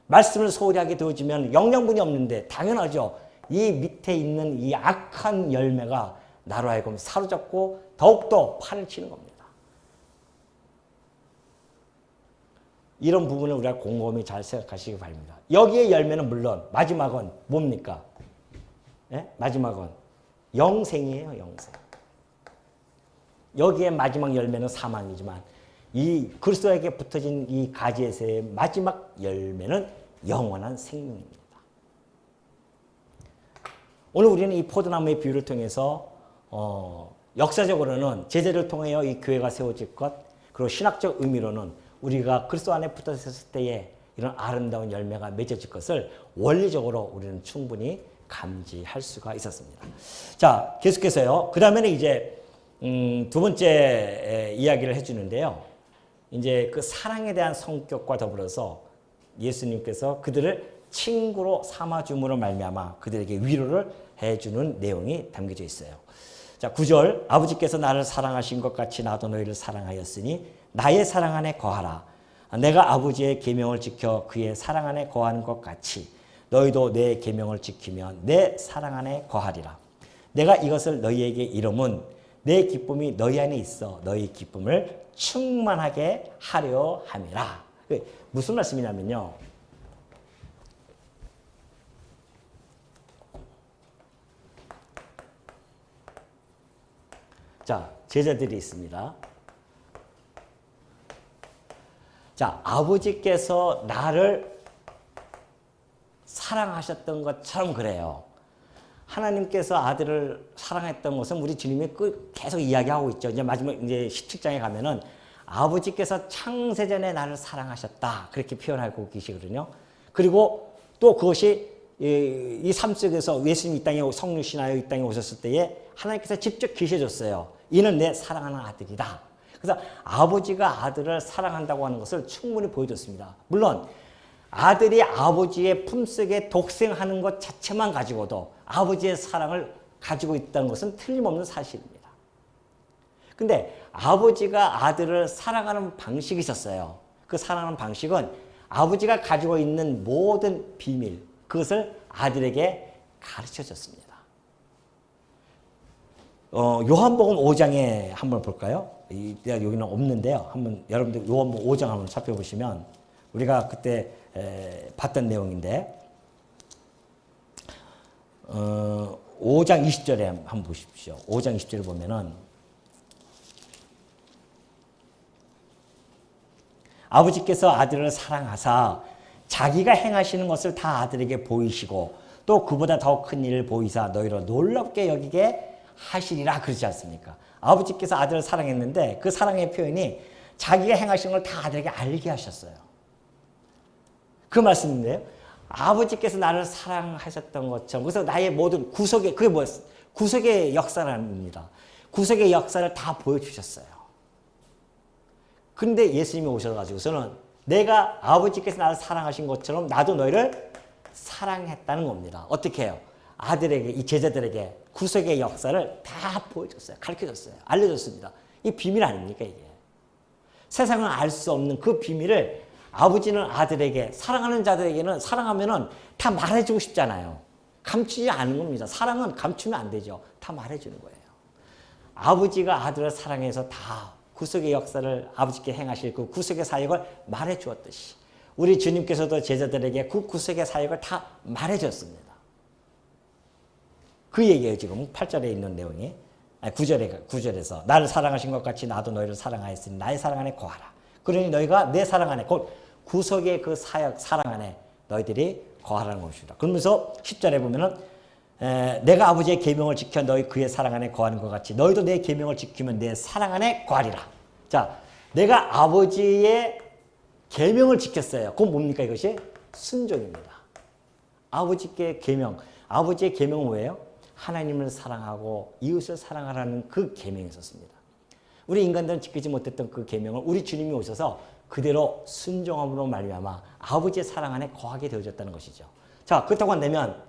말씀을 소홀히 하게 되어지면 영양분이 없는데 당연하죠. 이 밑에 있는 이 악한 열매가 나로 하여금 사로잡고 더욱더 판을 치는 겁니다. 이런 부분을 우리가 곰곰이 잘 생각하시기 바랍니다. 여기에 열매는 물론 마지막은 뭡니까? 네? 마지막은 영생이에요. 영생. 여기에 마지막 열매는 사망이지만 이 그리스도에게 붙어진 이 가지에서의 마지막 열매는 영원한 생명입니다. 오늘 우리는 이 포도나무의 비유를 통해서 역사적으로는 제재를 통하여 이 교회가 세워질 것, 그리고 신학적 의미로는 우리가 그리스도 안에 붙어 있었을 때에 이런 아름다운 열매가 맺어질 것을 원리적으로 우리는 충분히 감지할 수가 있었습니다. 자, 계속해서요. 그 다음에는 이제 두 번째 이야기를 해주는데요. 이제 그 사랑에 대한 성격과 더불어서 예수님께서 그들을 친구로 삼아줌으로 말미암아 그들에게 위로를 해주는 내용이 담겨져 있어요. 자, 9절 아버지께서 나를 사랑하신 것 같이 나도 너희를 사랑하였으니 나의 사랑 안에 거하라. 내가 아버지의 계명을 지켜 그의 사랑 안에 거하는 것 같이 너희도 내 계명을 지키면 내 사랑 안에 거하리라. 내가 이것을 너희에게 이름은 내 기쁨이 너희 안에 있어 너희 기쁨을 충만하게 하려 함이라. 무슨 말씀이냐면요. 자, 제자들이 있습니다. 자, 아버지께서 나를 사랑하셨던 것처럼 그래요. 하나님께서 아들을 사랑했던 것은 우리 주님이 계속 이야기하고 있죠. 이제 마지막 이제 17장에 가면은 아버지께서 창세전에 나를 사랑하셨다. 그렇게 표현하고 계시거든요. 그리고 또 그것이 이 삶 속에서 예수님 이 땅에 성육신하여 이 땅에 오셨을 때에 하나님께서 직접 계셔줬어요. 이는 내 사랑하는 아들이다. 그래서 아버지가 아들을 사랑한다고 하는 것을 충분히 보여줬습니다. 물론 아들이 아버지의 품속에 독생하는 것 자체만 가지고도 아버지의 사랑을 가지고 있다는 것은 틀림없는 사실입니다. 근데 아버지가 아들을 사랑하는 방식이 있었어요. 그 사랑하는 방식은 아버지가 가지고 있는 모든 비밀, 그것을 아들에게 가르쳐 줬습니다. 요한복음 5장에 한번 볼까요? 여기는 없는데요. 한번 여러분들 요한복음 5장 한번 살펴보시면 우리가 그때 봤던 내용인데 5장 20절에 한번 보십시오. 5장 20절을 보면은 아버지께서 아들을 사랑하사 자기가 행하시는 것을 다 아들에게 보이시고 또 그보다 더 큰 일을 보이사 너희로 놀랍게 여기게 하시리라 그러지 않습니까? 아버지께서 아들을 사랑했는데 그 사랑의 표현이 자기가 행하시는 걸 다 아들에게 알게 하셨어요. 그 말씀인데요. 아버지께서 나를 사랑하셨던 것처럼 그래서 나의 모든 구속의 그게 뭐였어요? 구속의 역사랍니다. 구속의 역사를 다 보여주셨어요. 근데 예수님이 오셔가지고서는 내가 아버지께서 나를 사랑하신 것처럼 나도 너희를 사랑했다는 겁니다. 어떻게 해요? 아들에게, 이 제자들에게 구속의 역사를 다 보여줬어요. 가르쳐줬어요. 알려줬습니다. 이 비밀 아닙니까, 이게? 세상은 알 수 없는 그 비밀을 아버지는 아들에게, 사랑하는 자들에게는 사랑하면은 다 말해주고 싶잖아요. 감추지 않은 겁니다. 사랑은 감추면 안 되죠. 다 말해주는 거예요. 아버지가 아들을 사랑해서 다 구속의 역사를 아버지께 행하실 그 구속의 사역을 말해 주었듯이 우리 주님께서도 제자들에게 그 구속의 사역을 다 말해 줬습니다. 그 얘기예요. 지금 8절에 있는 내용이. 아니 9절에서 나를 사랑하신 것 같이 나도 너희를 사랑하였으니 나의 사랑 안에 거하라. 그러니 너희가 내 사랑 안에 곧 구속의 그 사역 사랑 안에 너희들이 거하라는 것이다. 그러면서 10절에 보면은 내가 아버지의 계명을 지켜 너희 그의 사랑 안에 거하는 것 같이 너희도 내 계명을 지키면 내 사랑 안에 거하리라. 자, 내가 아버지의 계명을 지켰어요. 그건 뭡니까 이것이? 순종입니다. 아버지께 계명, 아버지의 계명은 뭐예요? 하나님을 사랑하고 이웃을 사랑하라는 그 계명이 있었습니다. 우리 인간들은 지키지 못했던 그 계명을 우리 주님이 오셔서 그대로 순종함으로 말미암아 아버지의 사랑 안에 거하게 되어졌다는 것이죠. 자, 그렇다고 한다면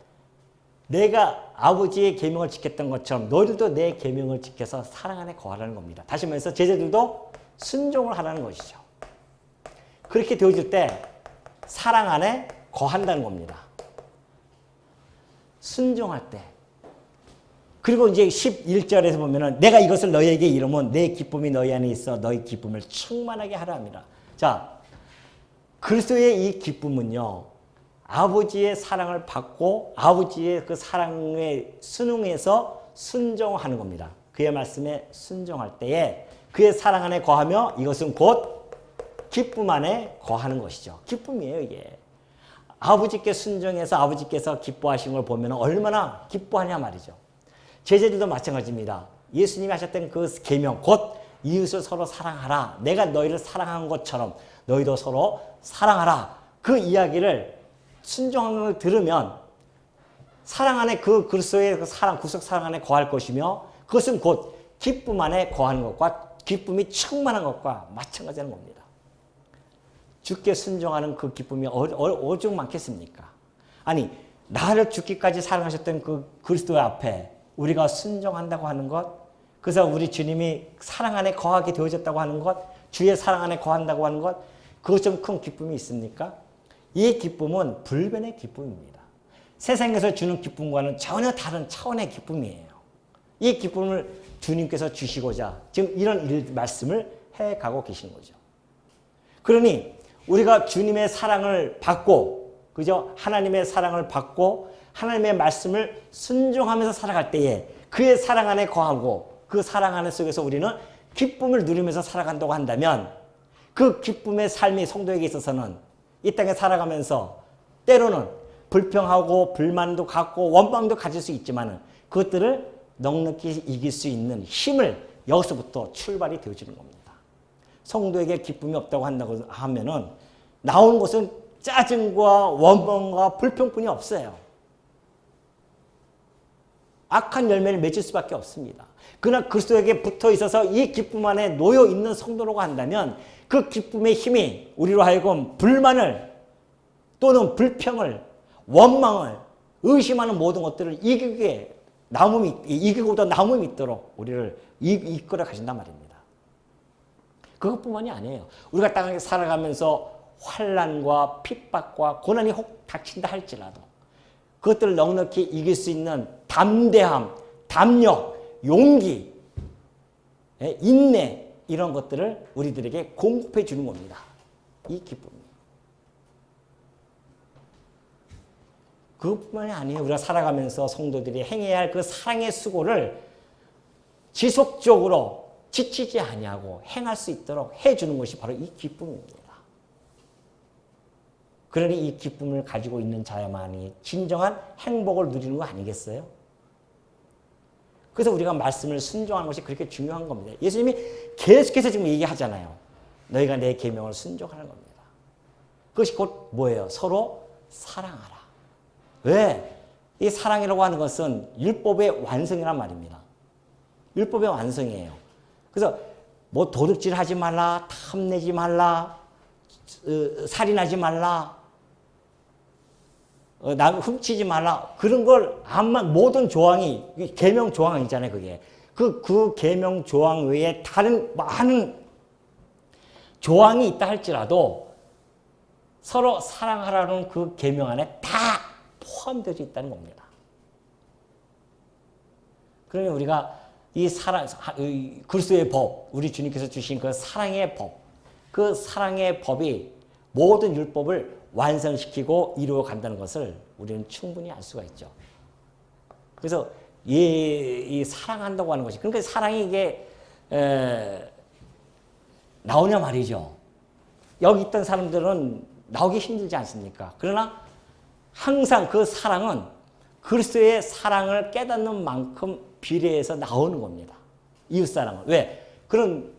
내가 아버지의 계명을 지켰던 것처럼 너희들도 내 계명을 지켜서 사랑 안에 거하라는 겁니다. 다시 말해서 제자들도 순종을 하라는 것이죠. 그렇게 되어질 때 사랑 안에 거한다는 겁니다. 순종할 때. 그리고 이제 11절에서 보면은 내가 이것을 너희에게 이루면 내 기쁨이 너희 안에 있어 너희 기쁨을 충만하게 하라 합니다. 자, 그리스도의 이 기쁨은요. 아버지의 사랑을 받고 아버지의 그 사랑에 순응해서 순종하는 겁니다. 그의 말씀에 순종할 때에 그의 사랑 안에 거하며 이것은 곧 기쁨 안에 거하는 것이죠. 기쁨이에요, 이게. 아버지께 순종해서 아버지께서 기뻐하신 걸 보면 얼마나 기뻐하냐 말이죠. 제자들도 마찬가지입니다. 예수님이 하셨던 그 계명 곧 이웃을 서로 사랑하라. 내가 너희를 사랑한 것처럼 너희도 서로 사랑하라. 그 이야기를 순종하는 걸 들으면 사랑 안에 그 그리스도의 그 사랑, 구속 사랑 안에 거할 것이며 그것은 곧 기쁨 안에 거하는 것과 기쁨이 충만한 것과 마찬가지라는 겁니다. 주께 순종하는 그 기쁨이 오죽 많겠습니까? 아니, 나를 죽기까지 사랑하셨던 그 그리스도 앞에 우리가 순종한다고 하는 것, 그래서 우리 주님이 사랑 안에 거하게 되어졌다고 하는 것, 주의 사랑 안에 거한다고 하는 것, 그것 좀 큰 기쁨이 있습니까? 이 기쁨은 불변의 기쁨입니다. 세상에서 주는 기쁨과는 전혀 다른 차원의 기쁨이에요. 이 기쁨을 주님께서 주시고자 지금 이런 말씀을 해가고 계시는 거죠. 그러니 우리가 주님의 사랑을 받고, 그죠? 하나님의 사랑을 받고 하나님의 말씀을 순종하면서 살아갈 때에 그의 사랑 안에 거하고 그 사랑 안에 속에서 우리는 기쁨을 누리면서 살아간다고 한다면 그 기쁨의 삶이 성도에게 있어서는 이 땅에 살아가면서 때로는 불평하고 불만도 갖고 원망도 가질 수 있지만 그것들을 넉넉히 이길 수 있는 힘을 여기서부터 출발이 되어지는 겁니다. 성도에게 기쁨이 없다고 한다고 하면은 나오는 것은 짜증과 원망과 불평뿐이 없어요. 악한 열매를 맺을 수밖에 없습니다. 그러나 그리스도에게 붙어 있어서 이 기쁨 안에 놓여 있는 성도라고 한다면 그 기쁨의 힘이 우리로 하여금 불만을 또는 불평을 원망을 의심하는 모든 것들을 이기게 이기고도 나무 밑도록 우리를 이끌어 가신단 말입니다. 그것뿐만이 아니에요. 우리가 땅에 살아가면서 환난과 핍박과 고난이 혹 닥친다 할지라도 그것들을 넉넉히 이길 수 있는 담대함, 담력, 용기, 인내 이런 것들을 우리들에게 공급해 주는 겁니다. 이 기쁨. 그것뿐만이 아니에요. 우리가 살아가면서 성도들이 행해야 할 그 사랑의 수고를 지속적으로 지치지 아니하고 행할 수 있도록 해주는 것이 바로 이 기쁨입니다. 그러니 이 기쁨을 가지고 있는 자야만이 진정한 행복을 누리는 거 아니겠어요? 그래서 우리가 말씀을 순종하는 것이 그렇게 중요한 겁니다. 예수님이 계속해서 지금 얘기하잖아요. 너희가 내 계명을 순종하는 겁니다. 그것이 곧 뭐예요? 서로 사랑하라. 왜? 이 사랑이라고 하는 것은 율법의 완성이란 말입니다. 율법의 완성이에요. 그래서 뭐 도둑질 하지 말라, 탐내지 말라, 살인하지 말라, 남 훔치지 말라 그런 걸 암만 모든 조항이 계명 조항이잖아요. 그게 그 계명 조항 외에 다른 많은 조항이 있다 할지라도 서로 사랑하라는 그 계명 안에 다 포함되어 있다는 겁니다. 그러니 우리가 이 사랑, 그리스도의 법, 우리 주님께서 주신 그 사랑의 법, 그 사랑의 법이 모든 율법을 완성시키고 이루어 간다는 것을 우리는 충분히 알 수가 있죠. 그래서 이 사랑한다고 하는 것이, 그러니까 사랑이 이게 나오냐 말이죠. 여기 있던 사람들은 나오기 힘들지 않습니까? 그러나 항상 그 사랑은 그리스도의 사랑을 깨닫는 만큼 비례해서 나오는 겁니다. 이웃사랑은. 왜? 그런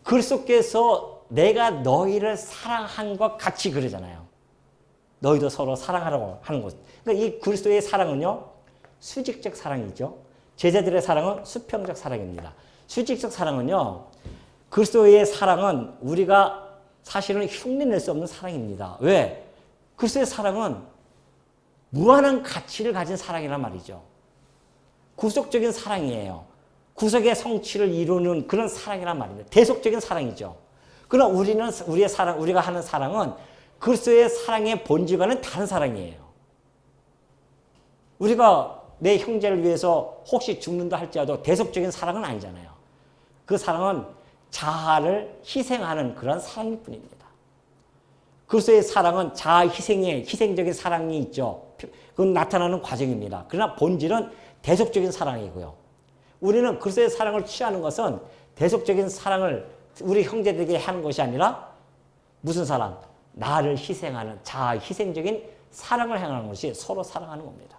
그리스도께서 내가 너희를 사랑한 것 같이 그러잖아요. 너희도 서로 사랑하라고 하는 것. 그러니까 이 그리스도의 사랑은요, 수직적 사랑이죠. 제자들의 사랑은 수평적 사랑입니다. 수직적 사랑은요, 그리스도의 사랑은 우리가 사실은 흉내낼 수 없는 사랑입니다. 왜? 그리스도의 사랑은 무한한 가치를 가진 사랑이란 말이죠. 구속적인 사랑이에요. 구속의 성취를 이루는 그런 사랑이란 말입니다. 대속적인 사랑이죠. 그러나 우리의 사랑, 우리가 하는 사랑은 그리스도의 사랑의 본질과는 다른 사랑이에요. 우리가 내 형제를 위해서 혹시 죽는다 할지라도 대속적인 사랑은 아니잖아요. 그 사랑은 자아를 희생하는 그런 사랑일 뿐입니다. 그리스도의 사랑은 자아 희생의 희생적인 사랑이 있죠. 그건 나타나는 과정입니다. 그러나 본질은 대속적인 사랑이고요. 우리는 그리스도의 사랑을 취하는 것은 대속적인 사랑을 우리 형제들에게 하는 것이 아니라 무슨 사랑? 나를 희생하는 자아 희생적인 사랑을 행하는 것이 서로 사랑하는 겁니다.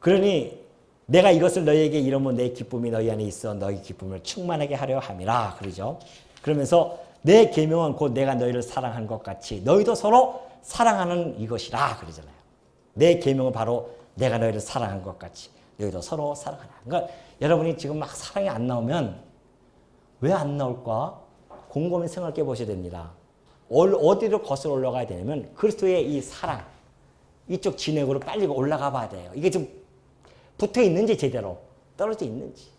그러니 내가 이것을 너희에게 이루면 내 기쁨이 너희 안에 있어 너희 기쁨을 충만하게 하려 함이라 그러죠. 그러면서 내 계명은 곧 내가 너희를 사랑한 것 같이 너희도 서로 사랑하는 이것이라 그러잖아요. 내 계명은 바로 내가 너희를 사랑한 것 같이 너희도 서로 사랑하라. 그러니까 여러분이 지금 막 사랑이 안 나오면 왜 안 나올까? 곰곰이 생각해 보셔야 됩니다. 어디로 거슬러 올라가야 되냐면 그리스도의 이 사랑, 이쪽 진액으로 빨리 올라가 봐야 돼요. 이게 좀 붙어 있는지 제대로 떨어져 있는지.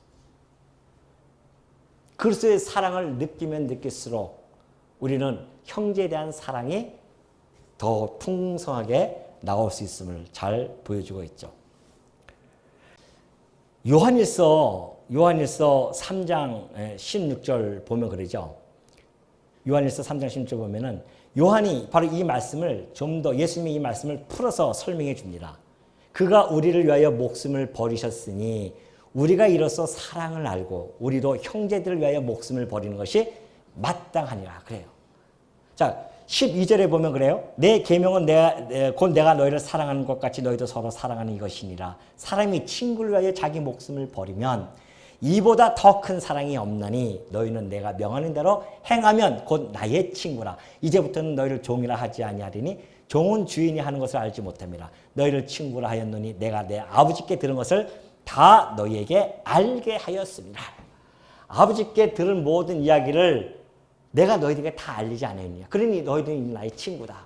그리스도의 사랑을 느끼면 느낄수록 우리는 형제에 대한 사랑이 더 풍성하게 나올 수 있음을 잘 보여주고 있죠. 요한일서 3장 16절 보면 그러죠. 요한일서 3장 16절 보면은 요한이 바로 이 말씀을 좀 더 예수님이 이 말씀을 풀어서 설명해 줍니다. 그가 우리를 위하여 목숨을 버리셨으니 우리가 이로써 사랑을 알고 우리도 형제들을 위하여 목숨을 버리는 것이 마땅하니라 그래요. 자, 12절에 보면 그래요. 내 계명은 곧 내가 너희를 사랑하는 것 같이 너희도 서로 사랑하는 이것이니라. 사람이 친구를 위하여 자기 목숨을 버리면 이보다 더 큰 사랑이 없나니 너희는 내가 명하는 대로 행하면 곧 나의 친구라. 이제부터는 너희를 종이라 하지 아니하리니 종은 주인이 하는 것을 알지 못함이라. 너희를 친구라 하였노니 내가 내 아버지께 들은 것을 다 너희에게 알게 하였습니다. 아버지께 들은 모든 이야기를 내가 너희에게 다 알리지 않았느냐. 그러니 너희들이 나의 친구다.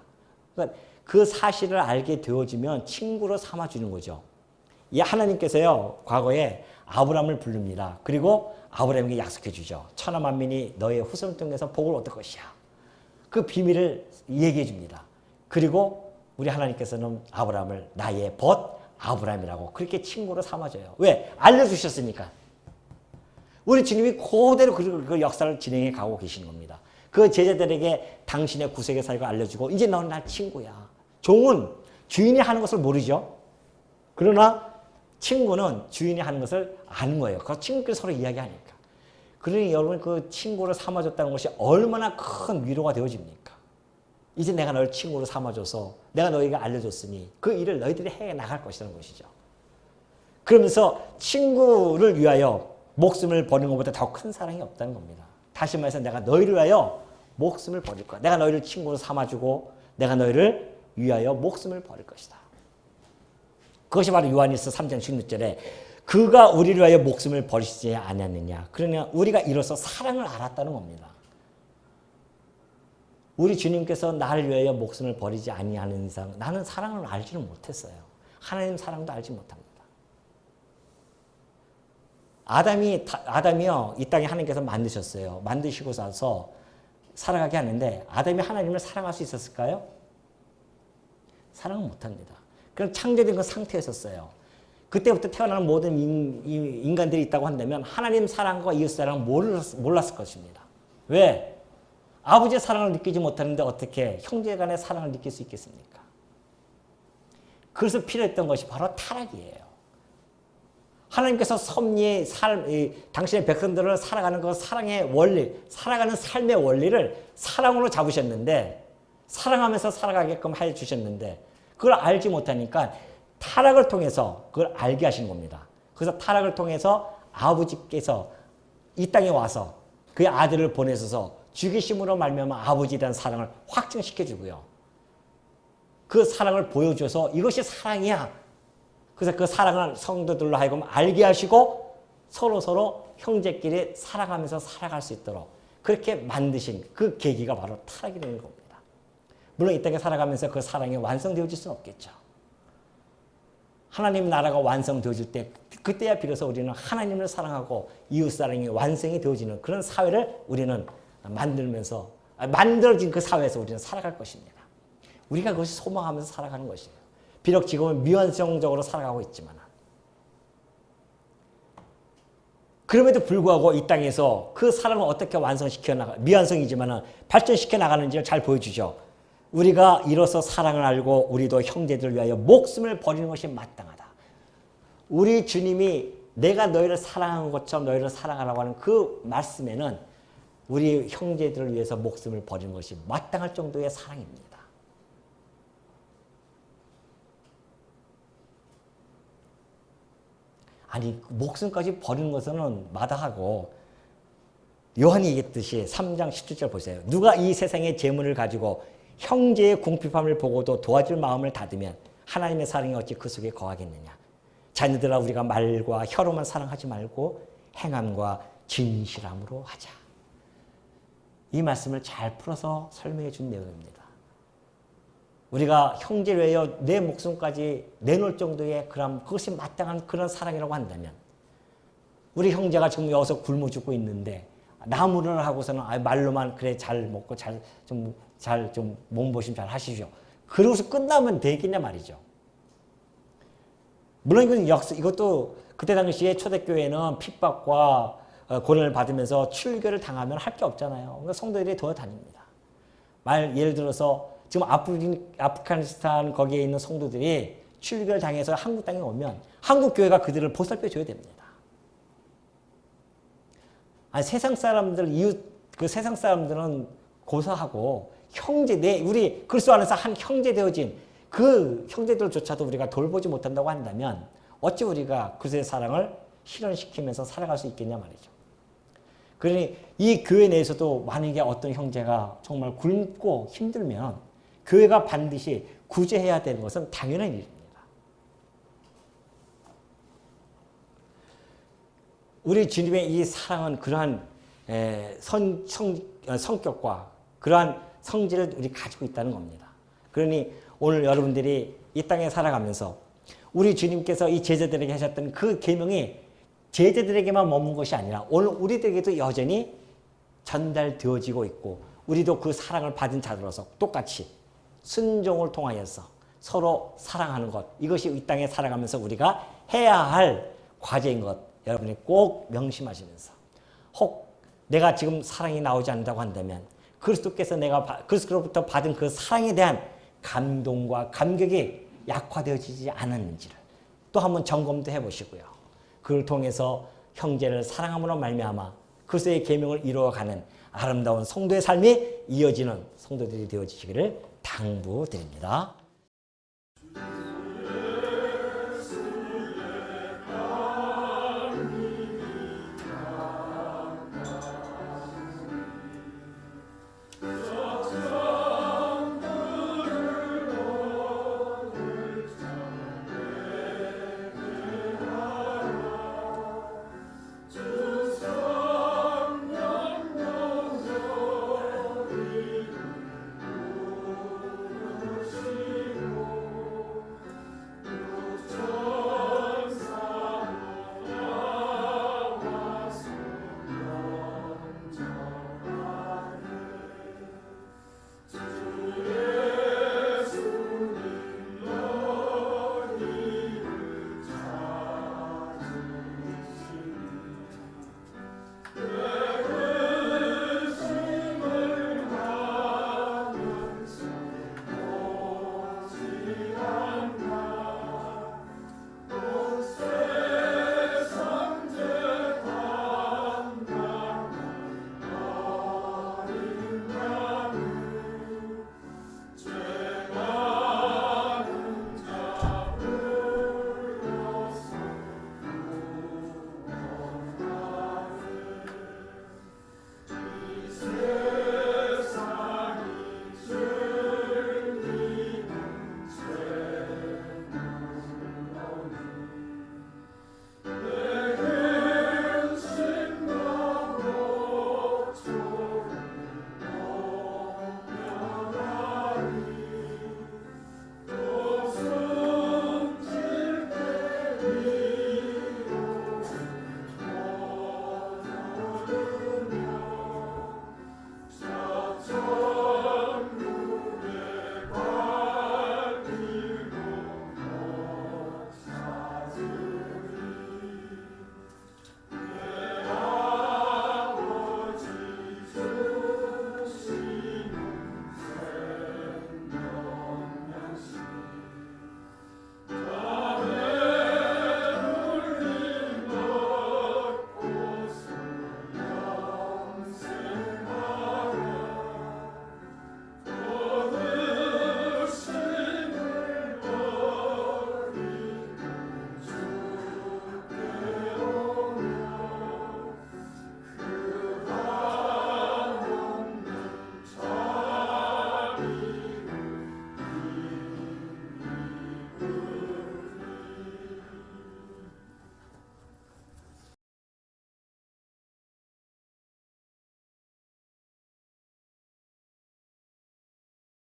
그러니까 그 사실을 알게 되어지면 친구로 삼아주는 거죠. 이 하나님께서요, 과거에 아브라함을 부릅니다. 그리고 아브라함에게 약속해 주죠. 천하 만민이 너의 후손을 통해서 복을 얻을 것이야. 그 비밀을 얘기해 줍니다. 그리고 우리 하나님께서는 아브라함을 나의 벗 아브라함이라고 그렇게 친구로 삼아줘요. 왜? 알려주셨으니까. 우리 주님이 그대로 그 역사를 진행해 가고 계시는 겁니다. 그 제자들에게 당신의 구속의 사역을 알려주고 이제 너는 나 친구야. 종은 주인이 하는 것을 모르죠. 그러나 친구는 주인이 하는 것을 아는 거예요. 그 친구끼리 서로 이야기하니까. 그러니 여러분 그 친구를 삼아줬다는 것이 얼마나 큰 위로가 되어집니까? 이제 내가 너를 친구로 삼아줘서 내가 너에게 알려줬으니 그 일을 너희들이 해 나갈 것이라는 것이죠. 그러면서 친구를 위하여 목숨을 버리는 것보다 더 큰 사랑이 없다는 겁니다. 다시 말해서 내가 너희를 위하여 목숨을 버릴 거야. 내가 너희를 친구로 삼아주고 내가 너희를 위하여 목숨을 버릴 것이다. 그것이 바로 요한일서 3장 16절에 그가 우리를 위하여 목숨을 버리시지 않았느냐. 그러냐 우리가 이로써 사랑을 알았다는 겁니다. 우리 주님께서 나를 위하여 목숨을 버리지 아니하는 이상 나는 사랑을 알지는 못했어요. 하나님 사랑도 알지 못합니다. 아담이요 이 땅에 하나님께서 만드셨어요. 만드시고 나서 살아가게 하는데 아담이 하나님을 사랑할 수 있었을까요? 사랑은 못합니다. 그럼 창조된 그 상태였었어요. 그때부터 태어나는 모든 인간들이 있다고 한다면 하나님 사랑과 이웃 사랑을 몰랐을 것입니다. 왜? 아버지의 사랑을 느끼지 못하는데 어떻게 형제 간의 사랑을 느낄 수 있겠습니까? 그래서 필요했던 것이 바로 타락이에요. 하나님께서 섭리의 당신의 백성들을 살아가는 그 사랑의 원리, 살아가는 삶의 원리를 사랑으로 잡으셨는데 사랑하면서 살아가게끔 해주셨는데 그걸 알지 못하니까 타락을 통해서 그걸 알게 하시는 겁니다. 그래서 타락을 통해서 아버지께서 이 땅에 와서 그의 아들을 보내셔서 죽이심으로 말미암아 아버지에 대한 사랑을 확증시켜주고요. 그 사랑을 보여줘서 이것이 사랑이야. 그래서 그 사랑을 성도들로 하여금 알게 하시고 서로 형제끼리 사랑하면서 살아갈 수 있도록 그렇게 만드신 그 계기가 바로 타락이 되는 겁니다. 물론 이 땅에 살아가면서 그 사랑이 완성되어질 수는 없겠죠. 하나님 나라가 완성되어질 때 그때야 비로소 우리는 하나님을 사랑하고 이웃 사랑이 완성이 되어지는 그런 사회를 우리는 만들어진 그 사회에서 우리는 살아갈 것입니다. 우리가 그것이 소망하면서 살아가는 것이에요. 비록 지금은 미완성적으로 살아가고 있지만 그럼에도 불구하고 이 땅에서 그 사랑을 어떻게 미완성이지만 발전시켜 나가는지를 잘 보여주죠. 우리가 이로써 사랑을 알고 우리도 형제들을 위하여 목숨을 버리는 것이 마땅하다. 우리 주님이 내가 너희를 사랑한 것처럼 너희를 사랑하라고 하는 그 말씀에는 우리 형제들을 위해서 목숨을 버리는 것이 마땅할 정도의 사랑입니다. 아니 목숨까지 버리는 것은 마다하고 요한이 얘기했듯이 3장 17절 보세요. 누가 이 세상의 재물을 가지고 형제의 궁핍함을 보고도 도와줄 마음을 닫으면 하나님의 사랑이 어찌 그 속에 거하겠느냐. 자녀들아 우리가 말과 혀로만 사랑하지 말고 행함과 진실함으로 하자. 이 말씀을 잘 풀어서 설명해 준 내용입니다. 우리가 형제를 위하여 내 목숨까지 내놓을 정도의 그것이 마땅한 그런 사랑이라고 한다면 우리 형제가 지금 여기서 굶어 죽고 있는데 나무를 하고서는 말로만 그래 잘 먹고 좀 몸보심 잘 하시죠. 그러고서 끝나면 되겠냐 말이죠. 물론 이것도 그때 당시에 초대교회는 핍박과 고난을 받으면서 출교를 당하면 할 게 없잖아요. 그러니까 성도들이 돌아다닙니다. 예를 들어서 지금 아프가니스탄 거기에 있는 성도들이 출교를 당해서 한국 땅에 오면 한국 교회가 그들을 보살펴 줘야 됩니다. 아니, 세상 사람들은 고사하고 우리 그리스도 안에서 한 형제 되어진 그 형제들조차도 우리가 돌보지 못한다고 한다면 어찌 우리가 그리스도의 사랑을 실현시키면서 살아갈 수 있겠냐 말이죠. 그러니 이 교회 내에서도 만약에 어떤 형제가 정말 굶고 힘들면 교회가 반드시 구제해야 되는 것은 당연한 일입니다. 우리 주님의 이 사랑은 그러한 성격과 그러한 성질을 우리 가지고 있다는 겁니다. 그러니 오늘 여러분들이 이 땅에 살아가면서 우리 주님께서 이 제자들에게 하셨던 그 계명이 제자들에게만 머문 것이 아니라 오늘 우리들에게도 여전히 전달되어지고 있고 우리도 그 사랑을 받은 자들로서 똑같이 순종을 통하여서 서로 사랑하는 것, 이것이 이 땅에 살아가면서 우리가 해야 할 과제인 것 여러분이 꼭 명심하시면서, 혹 내가 지금 사랑이 나오지 않는다고 한다면 그리스도로부터 받은 그 사랑에 대한 감동과 감격이 약화되어지지 않았는지를 또 한번 점검도 해보시고요. 그걸 통해서 형제를 사랑함으로 말미암아 그리스도의 계명을 이루어가는 아름다운 성도의 삶이 이어지는 성도들이 되어지시기를 당부드립니다.